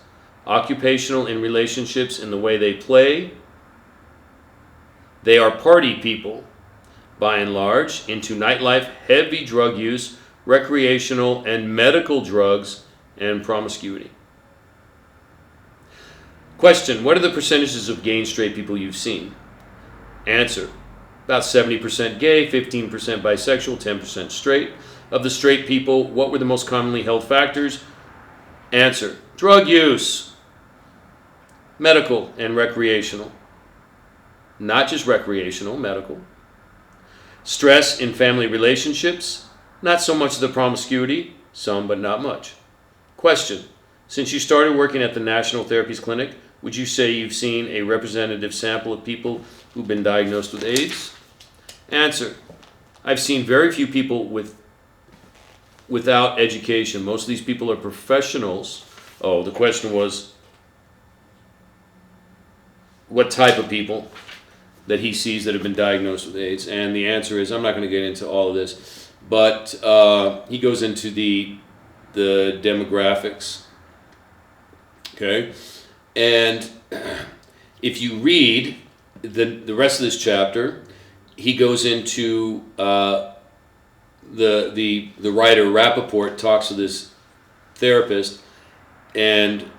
occupational and relationships in the way they play. They are party people, by and large, into nightlife, heavy drug use, recreational and medical drugs, and promiscuity. Question, what are the percentages of gay and straight people you've seen? Answer, about 70% gay, 15% bisexual, 10% straight. Of the straight people, what were the most commonly held factors? Answer, drug use, medical and recreational. Not just recreational, medical. Stress in family relationships, not so much the promiscuity, some but not much. Question, since you started working at the National Therapies Clinic, would you say you've seen a representative sample of people who've been diagnosed with AIDS? Answer, I've seen very few people without education. Most of these people are professionals. Oh, the question was, what type of people that he sees that have been diagnosed with AIDS? And the answer is, I'm not going to get into all of this, but he goes into the demographics. Okay? And if you read the rest of this chapter, he goes into the writer Rappaport talks to this therapist and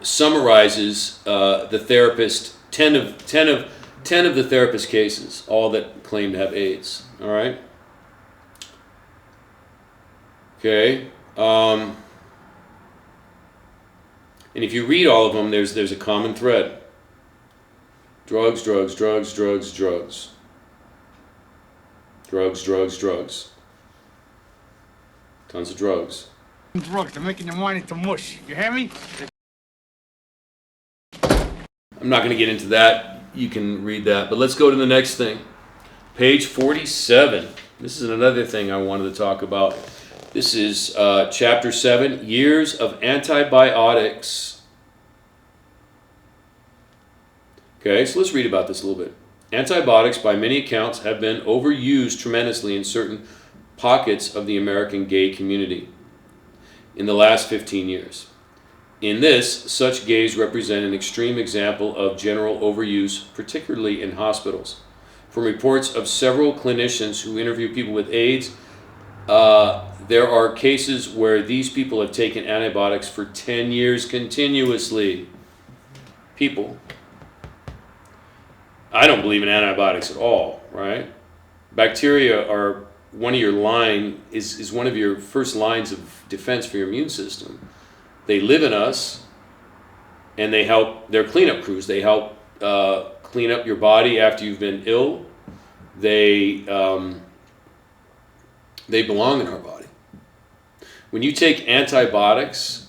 summarizes the therapist 10 of the therapist cases, all that claim to have AIDS. All right. Okay. And if you read all of them, there's a common thread. Drugs, drugs, drugs, drugs, drugs. Drugs, drugs, drugs. Tons of drugs. Drugs, they're making your mind into mush. You hear me? I'm not going to get into that. You can read that. But let's go to the next thing. Page 47. This is another thing I wanted to talk about. This is Chapter 7, Years of Antibiotics. Okay, so let's read about this a little bit. Antibiotics, by many accounts, have been overused tremendously in certain pockets of the American gay community in the last 15 years. In this, such gays represent an extreme example of general overuse, particularly in hospitals. From reports of several clinicians who interview people with AIDS, there are cases where these people have taken antibiotics for 10 years continuously. People. I don't believe in antibiotics at all, right? Bacteria are one of your is one of your first lines of defense for your immune system. They live in us, and they're cleanup crews. They help clean up your body after you've been ill. They belong in our body. When you take antibiotics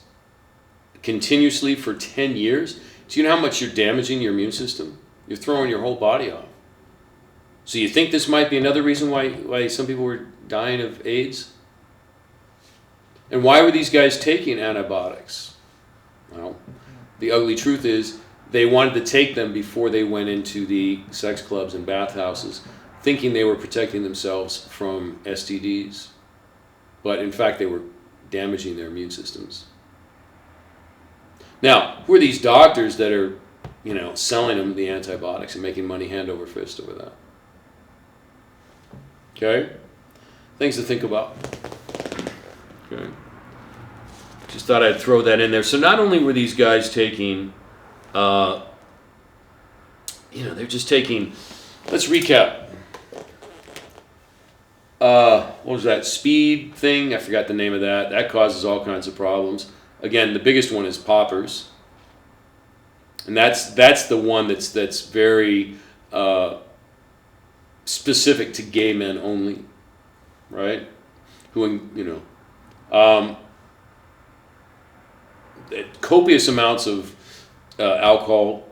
continuously for 10 years, do you know how much you're damaging your immune system? You're throwing your whole body off. So you think this might be another reason why some people were dying of AIDS? And why were these guys taking antibiotics? Well, the ugly truth is they wanted to take them before they went into the sex clubs and bathhouses, thinking they were protecting themselves from STDs. But in fact, they were damaging their immune systems. Now, who are these doctors that are, selling them the antibiotics and making money hand over fist over that? Okay? Things to think about. Okay? Just thought I'd throw that in there. So not only were these guys taking, they're just taking, let's recap. What was that speed thing? I forgot the name of that. That causes all kinds of problems. Again, the biggest one is poppers. And that's the one that's very specific to gay men only, right? Copious amounts of alcohol,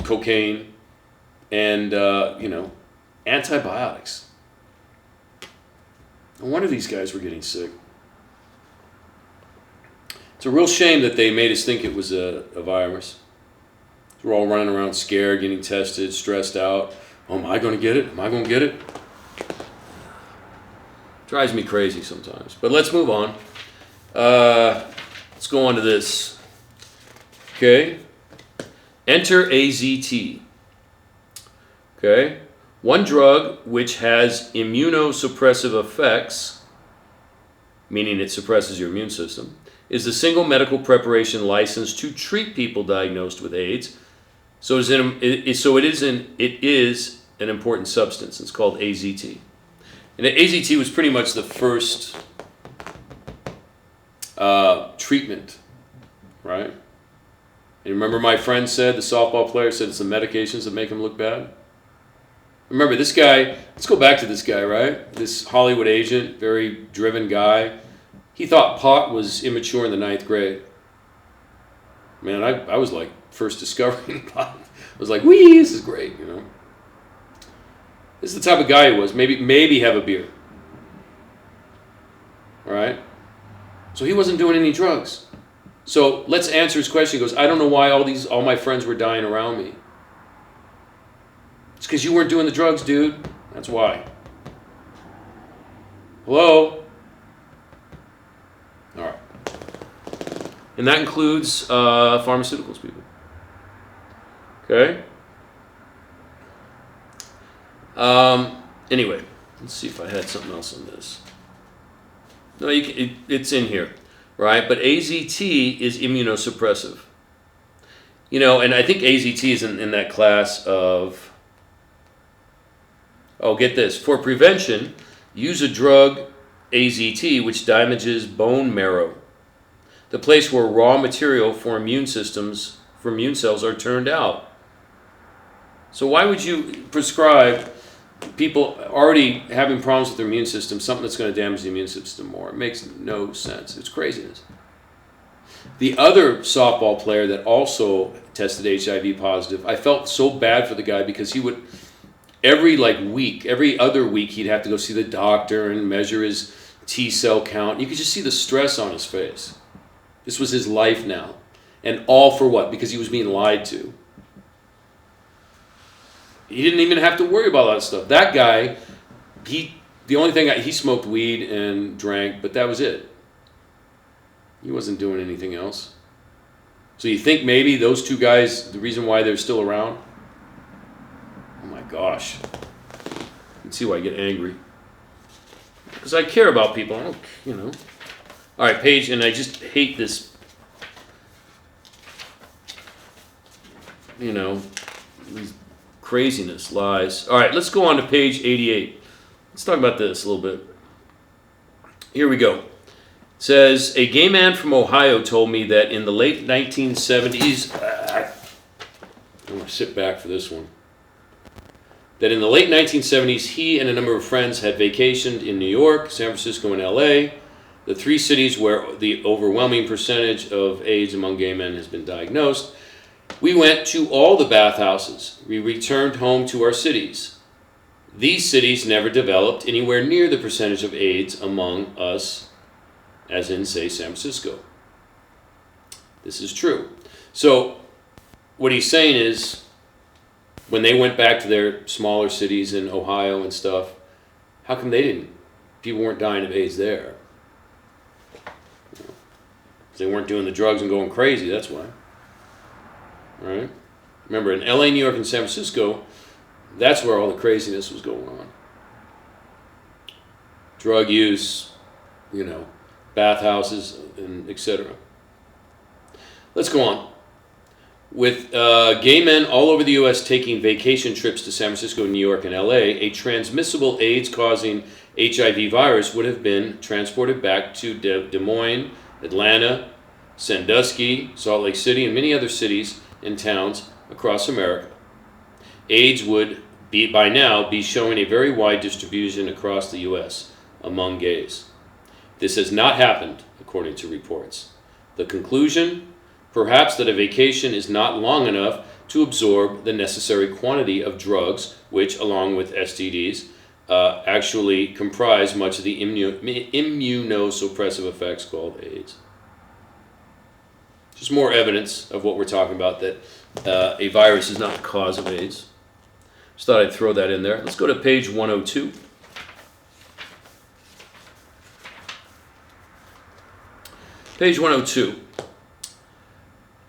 cocaine, and antibiotics. No wonder these guys were getting sick. It's a real shame that they made us think it was a virus. We're all running around scared, getting tested, stressed out. Oh, am I going to get it? Am I going to get it? Drives me crazy sometimes. But let's move on. Let's go on to this. Okay. Enter AZT. Okay. One drug which has immunosuppressive effects, meaning it suppresses your immune system, is the single medical preparation licensed to treat people diagnosed with AIDS. So it is an important substance. It's called AZT. And AZT was pretty much the first treatment, right? And remember my friend said, the softball player said it's the medications that make him look bad? Remember this guy, let's go back to this guy, right? This Hollywood agent, very driven guy. He thought pot was immature in the 9th grade. Man, I was like first discovering pot. I was like, wee, this is great, This is the type of guy he was. Maybe have a beer. All right? So he wasn't doing any drugs. So let's answer his question. He goes, I don't know why all my friends were dying around me. It's because you weren't doing the drugs, dude. That's why. Hello? All right. And that includes pharmaceuticals, people. Okay? Anyway, let's see if I had something else on this. No, it's in here, right? But AZT is immunosuppressive. And I think AZT is in that class of, get this. For prevention, use a drug, AZT, which damages bone marrow, the place where raw material for immune cells are turned out. So why would you prescribe people already having problems with their immune system something that's going to damage the immune system more? It makes no sense. It's craziness. The other softball player that also tested HIV positive, I felt so bad for the guy because he would every other week he'd have to go see the doctor and measure his T cell count. You could just see the stress on his face. This was his life now. And all for what? Because he was being lied to. He didn't even have to worry about all that stuff. That guy, the only thing, he smoked weed and drank, but that was it. He wasn't doing anything else. So you think maybe those two guys, the reason why they're still around? Oh my gosh. You can see why I get angry. Because I care about people. All right, page, and I just hate this, these craziness, lies. All right, let's go on to page 88. Let's talk about this a little bit. Here we go. It says, a gay man from Ohio told me that in the late 1970s, I'm going to sit back for this one, that in the late 1970s, he and a number of friends had vacationed in New York, San Francisco, and LA, the three cities where the overwhelming percentage of AIDS among gay men has been diagnosed. We went to all the bathhouses. We returned home to our cities. These cities never developed anywhere near the percentage of AIDS among us as in, say, San Francisco. This is true. So what he's saying is when they went back to their smaller cities in Ohio and stuff, how come people weren't dying of AIDS there? They weren't doing the drugs and going crazy, that's why. All right? Remember, in LA, New York, and San Francisco, that's where all the craziness was going on. Drug use, bathhouses, and etc. Let's go on. With gay men all over the U.S. taking vacation trips to San Francisco, New York, and L.A., a transmissible AIDS-causing HIV virus would have been transported back to Des Moines, Atlanta, Sandusky, Salt Lake City, and many other cities and towns across America. AIDS would by now be showing a very wide distribution across the U.S. among gays. This has not happened, according to reports. The conclusion? Perhaps that a vacation is not long enough to absorb the necessary quantity of drugs, which, along with STDs, actually comprise much of the immunosuppressive effects called AIDS. Just more evidence of what we're talking about, that a virus is not the cause of AIDS. Just thought I'd throw that in there. Let's go to page 102. Page 102.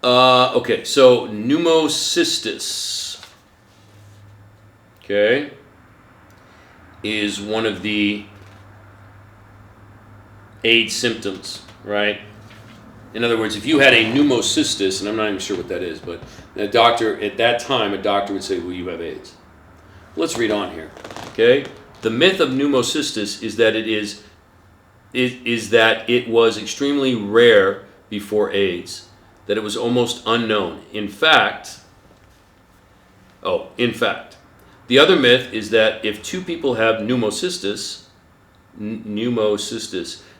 Okay, so pneumocystis, is one of the AIDS symptoms, right? In other words, if you had a pneumocystis, and I'm not even sure what that is, but at that time, a doctor would say, well, you have AIDS. Let's read on here, okay? The myth of pneumocystis is that it was extremely rare before AIDS, that it was almost unknown. In fact, the other myth is that if two people have pneumocystis,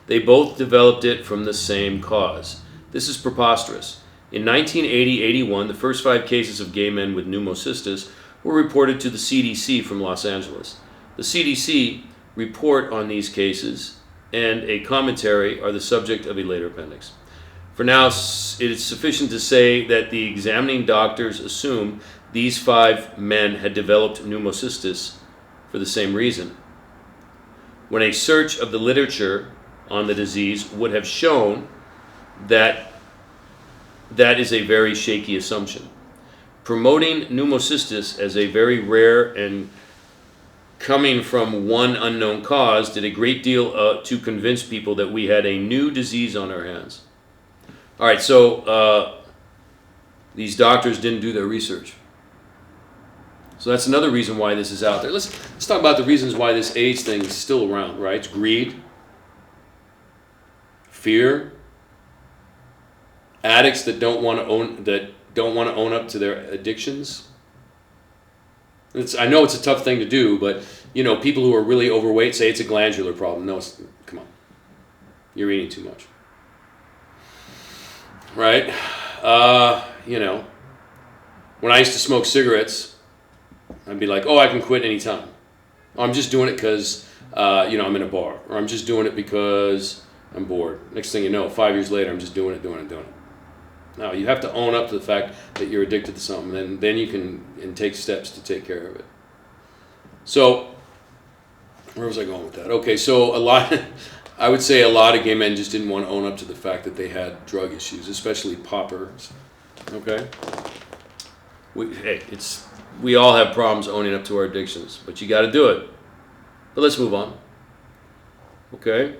they both developed it from the same cause. This is preposterous. In 1980-81, the first 5 cases of gay men with pneumocystis were reported to the CDC from Los Angeles. The CDC report on these cases and a commentary are the subject of a later appendix. For now, it is sufficient to say that the examining doctors assumed these 5 men had developed pneumocystis for the same reason, when a search of the literature on the disease would have shown that that is a very shaky assumption. Promoting pneumocystis as a very rare and coming from one unknown cause did a great deal to convince people that we had a new disease on our hands. All right, so these doctors didn't do their research. So that's another reason why this is out there. Let's talk about the reasons why this AIDS thing is still around, right? It's greed, fear, addicts that don't want to own up to their addictions, I know it's a tough thing to do, but people who are really overweight say it's a glandular problem. No, come on. You're eating too much. Right? When I used to smoke cigarettes, I'd be like, oh, I can quit anytime. Oh, I'm just doing it because, I'm in a bar. Or I'm just doing it because I'm bored. Next thing you know, 5 years later, I'm just doing it. No, you have to own up to the fact that you're addicted to something. And then you can take steps to take care of it. So, where was I going with that? Okay, so I would say a lot of gay men just didn't want to own up to the fact that they had drug issues, especially poppers. Okay? We all have problems owning up to our addictions, but you got to do it. But let's move on. Okay?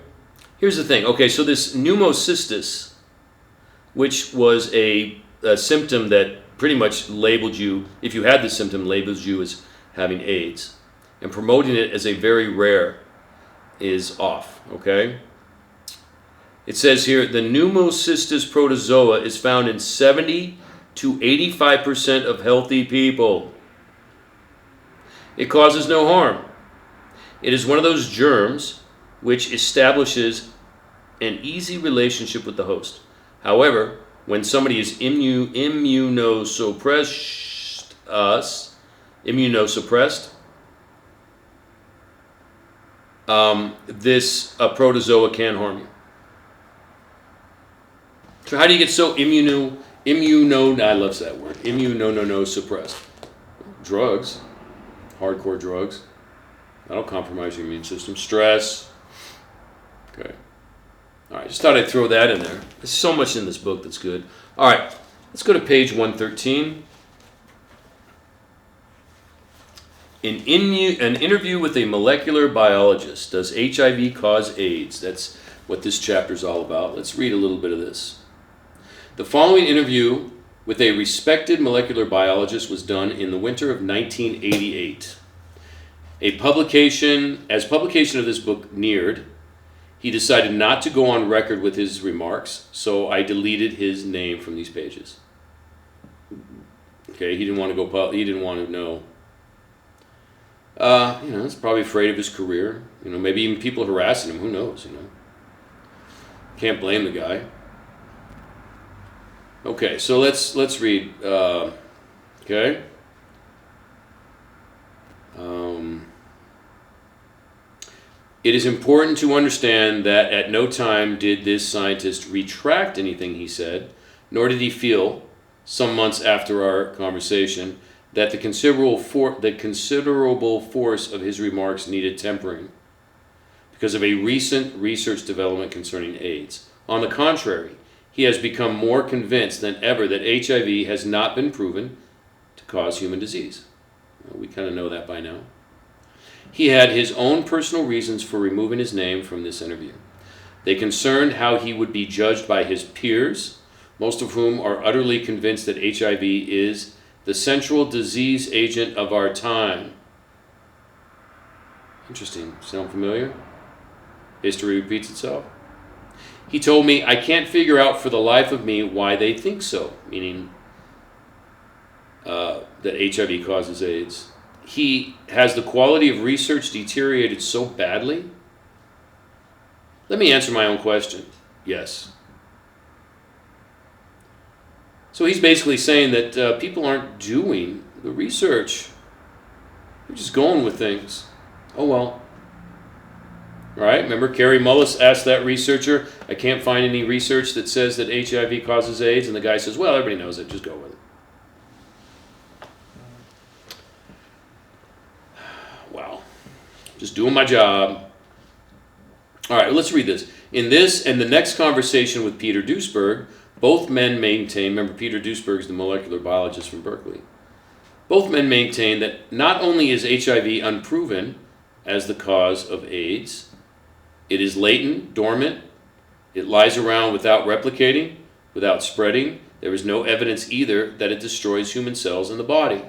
Here's the thing. Okay, so this pneumocystis, which was a symptom that pretty much labeled you, if you had this symptom, labels you as having AIDS. And promoting it as a very rare is off, okay? It says here, the Pneumocystis protozoa is found in 70 to 85% of healthy people. It causes no harm. It is one of those germs which establishes an easy relationship with the host. However, when somebody is immunosuppressed, this protozoa can harm you. So how do you get so I love that word, suppressed? Drugs, hardcore drugs. That'll compromise your immune system. Stress. Okay. All right, just thought I'd throw that in there. There's so much in this book that's good. All right, let's go to page 113. An interview with a molecular biologist. Does HIV cause AIDS? That's what this chapter is all about. Let's read a little bit of this. The following interview with a respected molecular biologist was done in the winter of 1988. As publication of this book neared, he decided not to go on record with his remarks, so I deleted his name from these pages. Okay, he didn't want to go. He didn't want to know. He's probably afraid of his career. Maybe even people harassing him. Who knows? Can't blame the guy. Okay, so let's read. Okay. It is important to understand that at no time did this scientist retract anything he said, nor did he feel, some months after our conversation, that the considerable force of his remarks needed tempering because of a recent research development concerning AIDS. On the contrary, he has become more convinced than ever that HIV has not been proven to cause human disease. Well, we kind of know that by now. He had his own personal reasons for removing his name from this interview. They concerned how he would be judged by his peers, most of whom are utterly convinced that HIV is the central disease agent of our time. Interesting. Sound familiar? History repeats itself. He told me, I can't figure out for the life of me why they think so, meaning that HIV causes AIDS. He has the quality of research deteriorated so badly? Let me answer my own question. Yes. So he's basically saying that people aren't doing the research. They're just going with things. Oh well. Right? Remember Carrie Mullis asked that researcher, I can't find any research that says that HIV causes AIDS. And the guy says, well, everybody knows it. Just go with it. Wow. Just doing my job. All right, let's read this. In this and the next conversation with Peter Duisberg, both men maintain, remember Peter Duisberg is the molecular biologist from Berkeley, both men maintain that not only is HIV unproven as the cause of AIDS, it is latent, dormant, it lies around without replicating, without spreading. There is no evidence either that it destroys human cells in the body.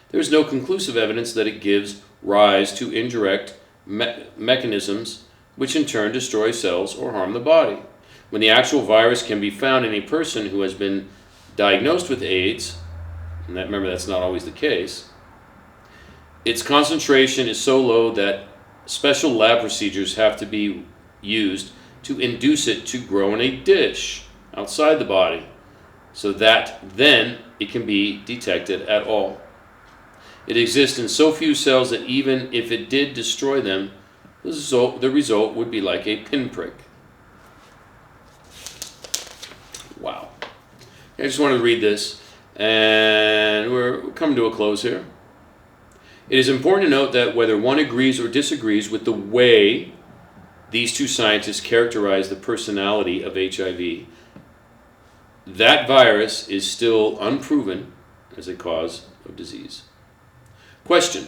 There is no conclusive evidence that it gives rise to indirect mechanisms which in turn destroy cells or harm the body. When the actual virus can be found in a person who has been diagnosed with AIDS, and remember that's not always the case, its concentration is so low that special lab procedures have to be used to induce it to grow in a dish outside the body, so that then it can be detected at all. It exists in so few cells that even if it did destroy them, the result would be like a pinprick. Wow. I just wanted to read this, and we're coming to a close here. It is important to note that whether one agrees or disagrees with the way these two scientists characterize the personality of HIV, that virus is still unproven as a cause of disease. Question.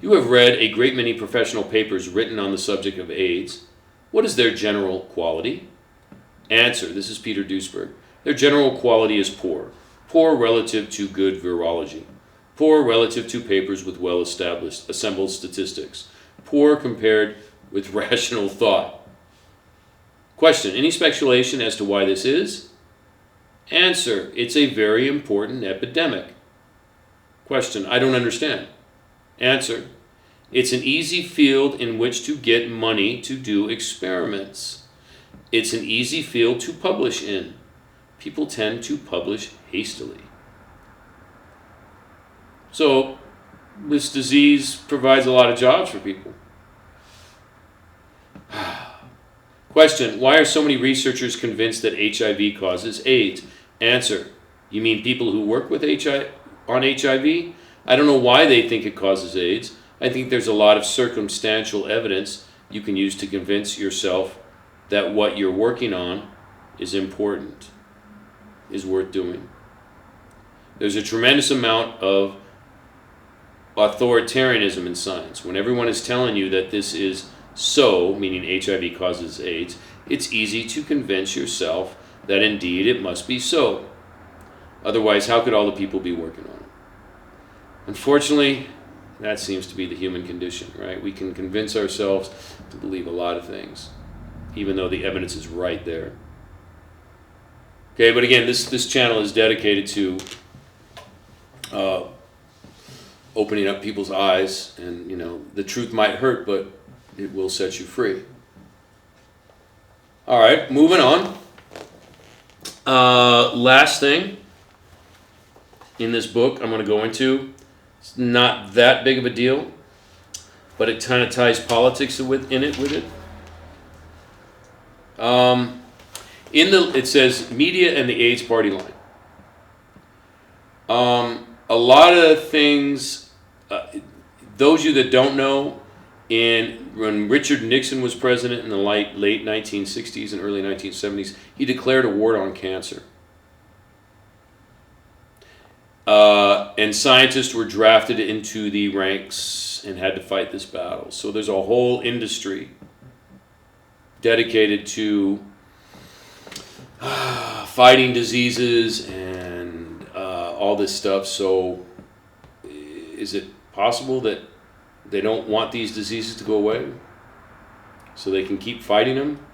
You have read a great many professional papers written on the subject of AIDS. What is their general quality? Answer. This is Peter Duisberg. Their general quality is poor. Poor relative to good virology. Poor relative to papers with well-established assembled statistics. Poor compared with rational thought. Question. Any speculation as to why this is? Answer. It's a very important epidemic. Question. I don't understand. Answer. It's an easy field in which to get money to do experiments. It's an easy field to publish in. People tend to publish hastily. So, this disease provides a lot of jobs for people. Question. Why are so many researchers convinced that HIV causes AIDS? Answer. You mean people who work with on HIV? I don't know why they think it causes AIDS. I think there's a lot of circumstantial evidence you can use to convince yourself that what you're working on is important, is worth doing. There's a tremendous amount of authoritarianism in science. When everyone is telling you that this is so, meaning HIV causes AIDS, it's easy to convince yourself that indeed it must be so. Otherwise, how could all the people be working on it? Unfortunately, that seems to be the human condition, right? We can convince ourselves to believe a lot of things, even though the evidence is right there. Okay, but again, this channel is dedicated to opening up people's eyes, and the truth might hurt, but it will set you free. All right, moving on. Last thing in this book I'm going to go into. It's not that big of a deal, but it kind of ties politics with it. It says media and the AIDS party line. A lot of things. Those of you that don't know, when Richard Nixon was president in the late 1960s and early 1970s, he declared a war on cancer. And scientists were drafted into the ranks and had to fight this battle. So there's a whole industry dedicated to fighting diseases and all this stuff. So is it possible that they don't want these diseases to go away so they can keep fighting them?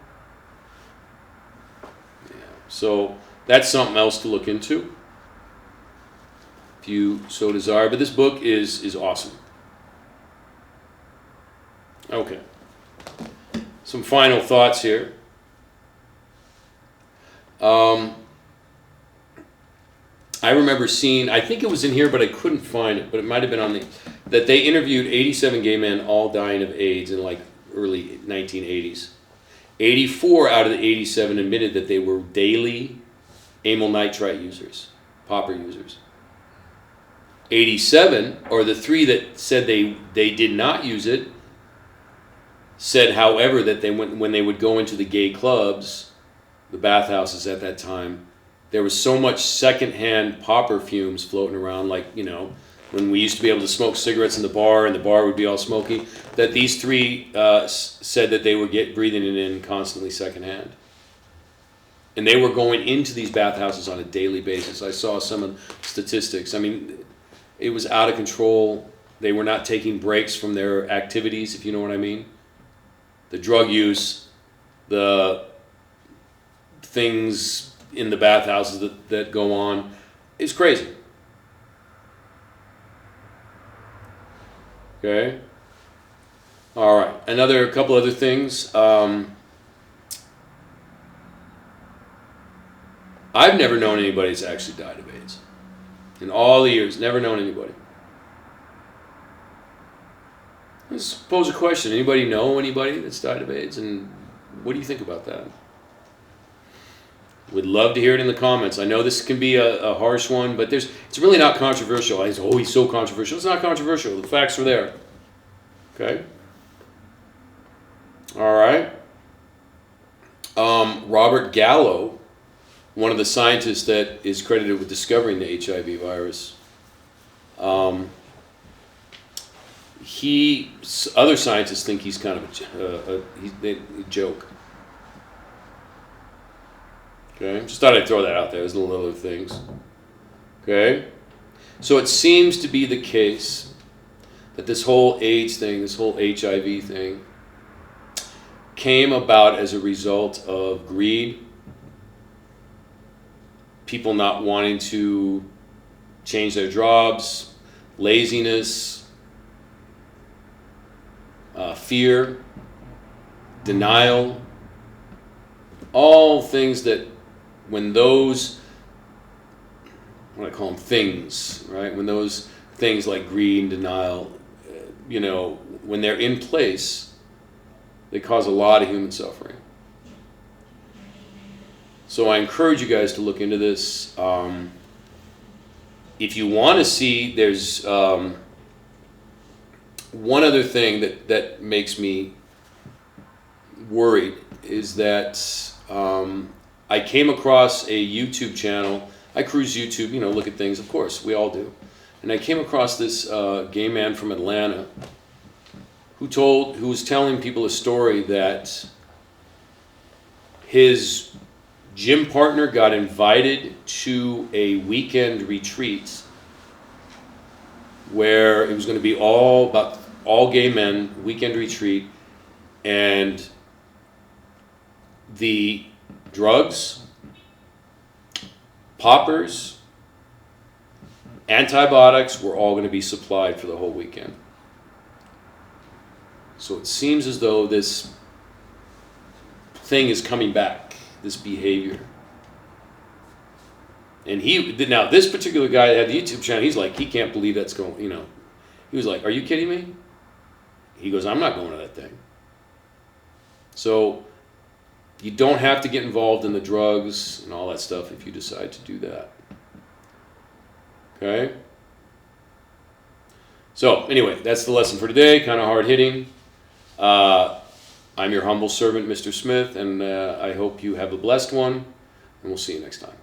Yeah. So that's something else to look into if you so desire. But this book is awesome. Okay. Some final thoughts here. I remember seeing, I think it was in here, but I couldn't find it, but it might have been that they interviewed 87 gay men all dying of AIDS in like early 1980s. 84 out of the 87 admitted that they were daily amyl nitrite users, popper users. 87, or the 3 that said they did not use it, said, however, that when they would go into the gay clubs, the bathhouses at that time, there was so much secondhand popper fumes floating around, like, when we used to be able to smoke cigarettes in the bar and the bar would be all smoky, that these 3 said that they were breathing it in constantly secondhand. And they were going into these bathhouses on a daily basis. I saw some of the statistics. I mean, it was out of control. They were not taking breaks from their activities, if you know what I mean. The drug use, the things in the bathhouses that go on is crazy. Okay. All right. A couple other things. I've never known anybody that's actually died of AIDS. In all the years, never known anybody. Let's pose a question. Anybody know anybody that's died of AIDS? And what do you think about that? Would love to hear it in the comments. I know this can be a harsh one, but it's really not controversial. I say, oh, he's so controversial. It's not controversial. The facts are there. Okay? All right. Robert Gallo, one of the scientists that is credited with discovering the HIV virus, other scientists think he's kind of a joke. Okay, just thought I'd throw that out there. There's little other things. Okay, so it seems to be the case that this whole AIDS thing, this whole HIV thing, came about as a result of greed, people not wanting to change their jobs, laziness, fear, denial, all things that when those, what I call them things, right? When those things like greed and denial, when they're in place, they cause a lot of human suffering. So I encourage you guys to look into this. If you want to see, there's one other thing that makes me worried is that I came across a YouTube channel. I cruise YouTube, look at things. Of course, we all do. And I came across this gay man from Atlanta who was telling people a story that his gym partner got invited to a weekend retreat where it was going to be all gay men, weekend retreat, and the drugs, poppers, antibiotics were all going to be supplied for the whole weekend. So it seems as though this thing is coming back, this behavior. And now this particular guy that had the YouTube channel, he's like, he can't believe that's going, He was like, are you kidding me? He goes, I'm not going to that thing. So you don't have to get involved in the drugs and all that stuff if you decide to do that. Okay? So anyway, that's the lesson for today. Kind of hard hitting. I'm your humble servant, Mr. Smith, and I hope you have a blessed one, and we'll see you next time.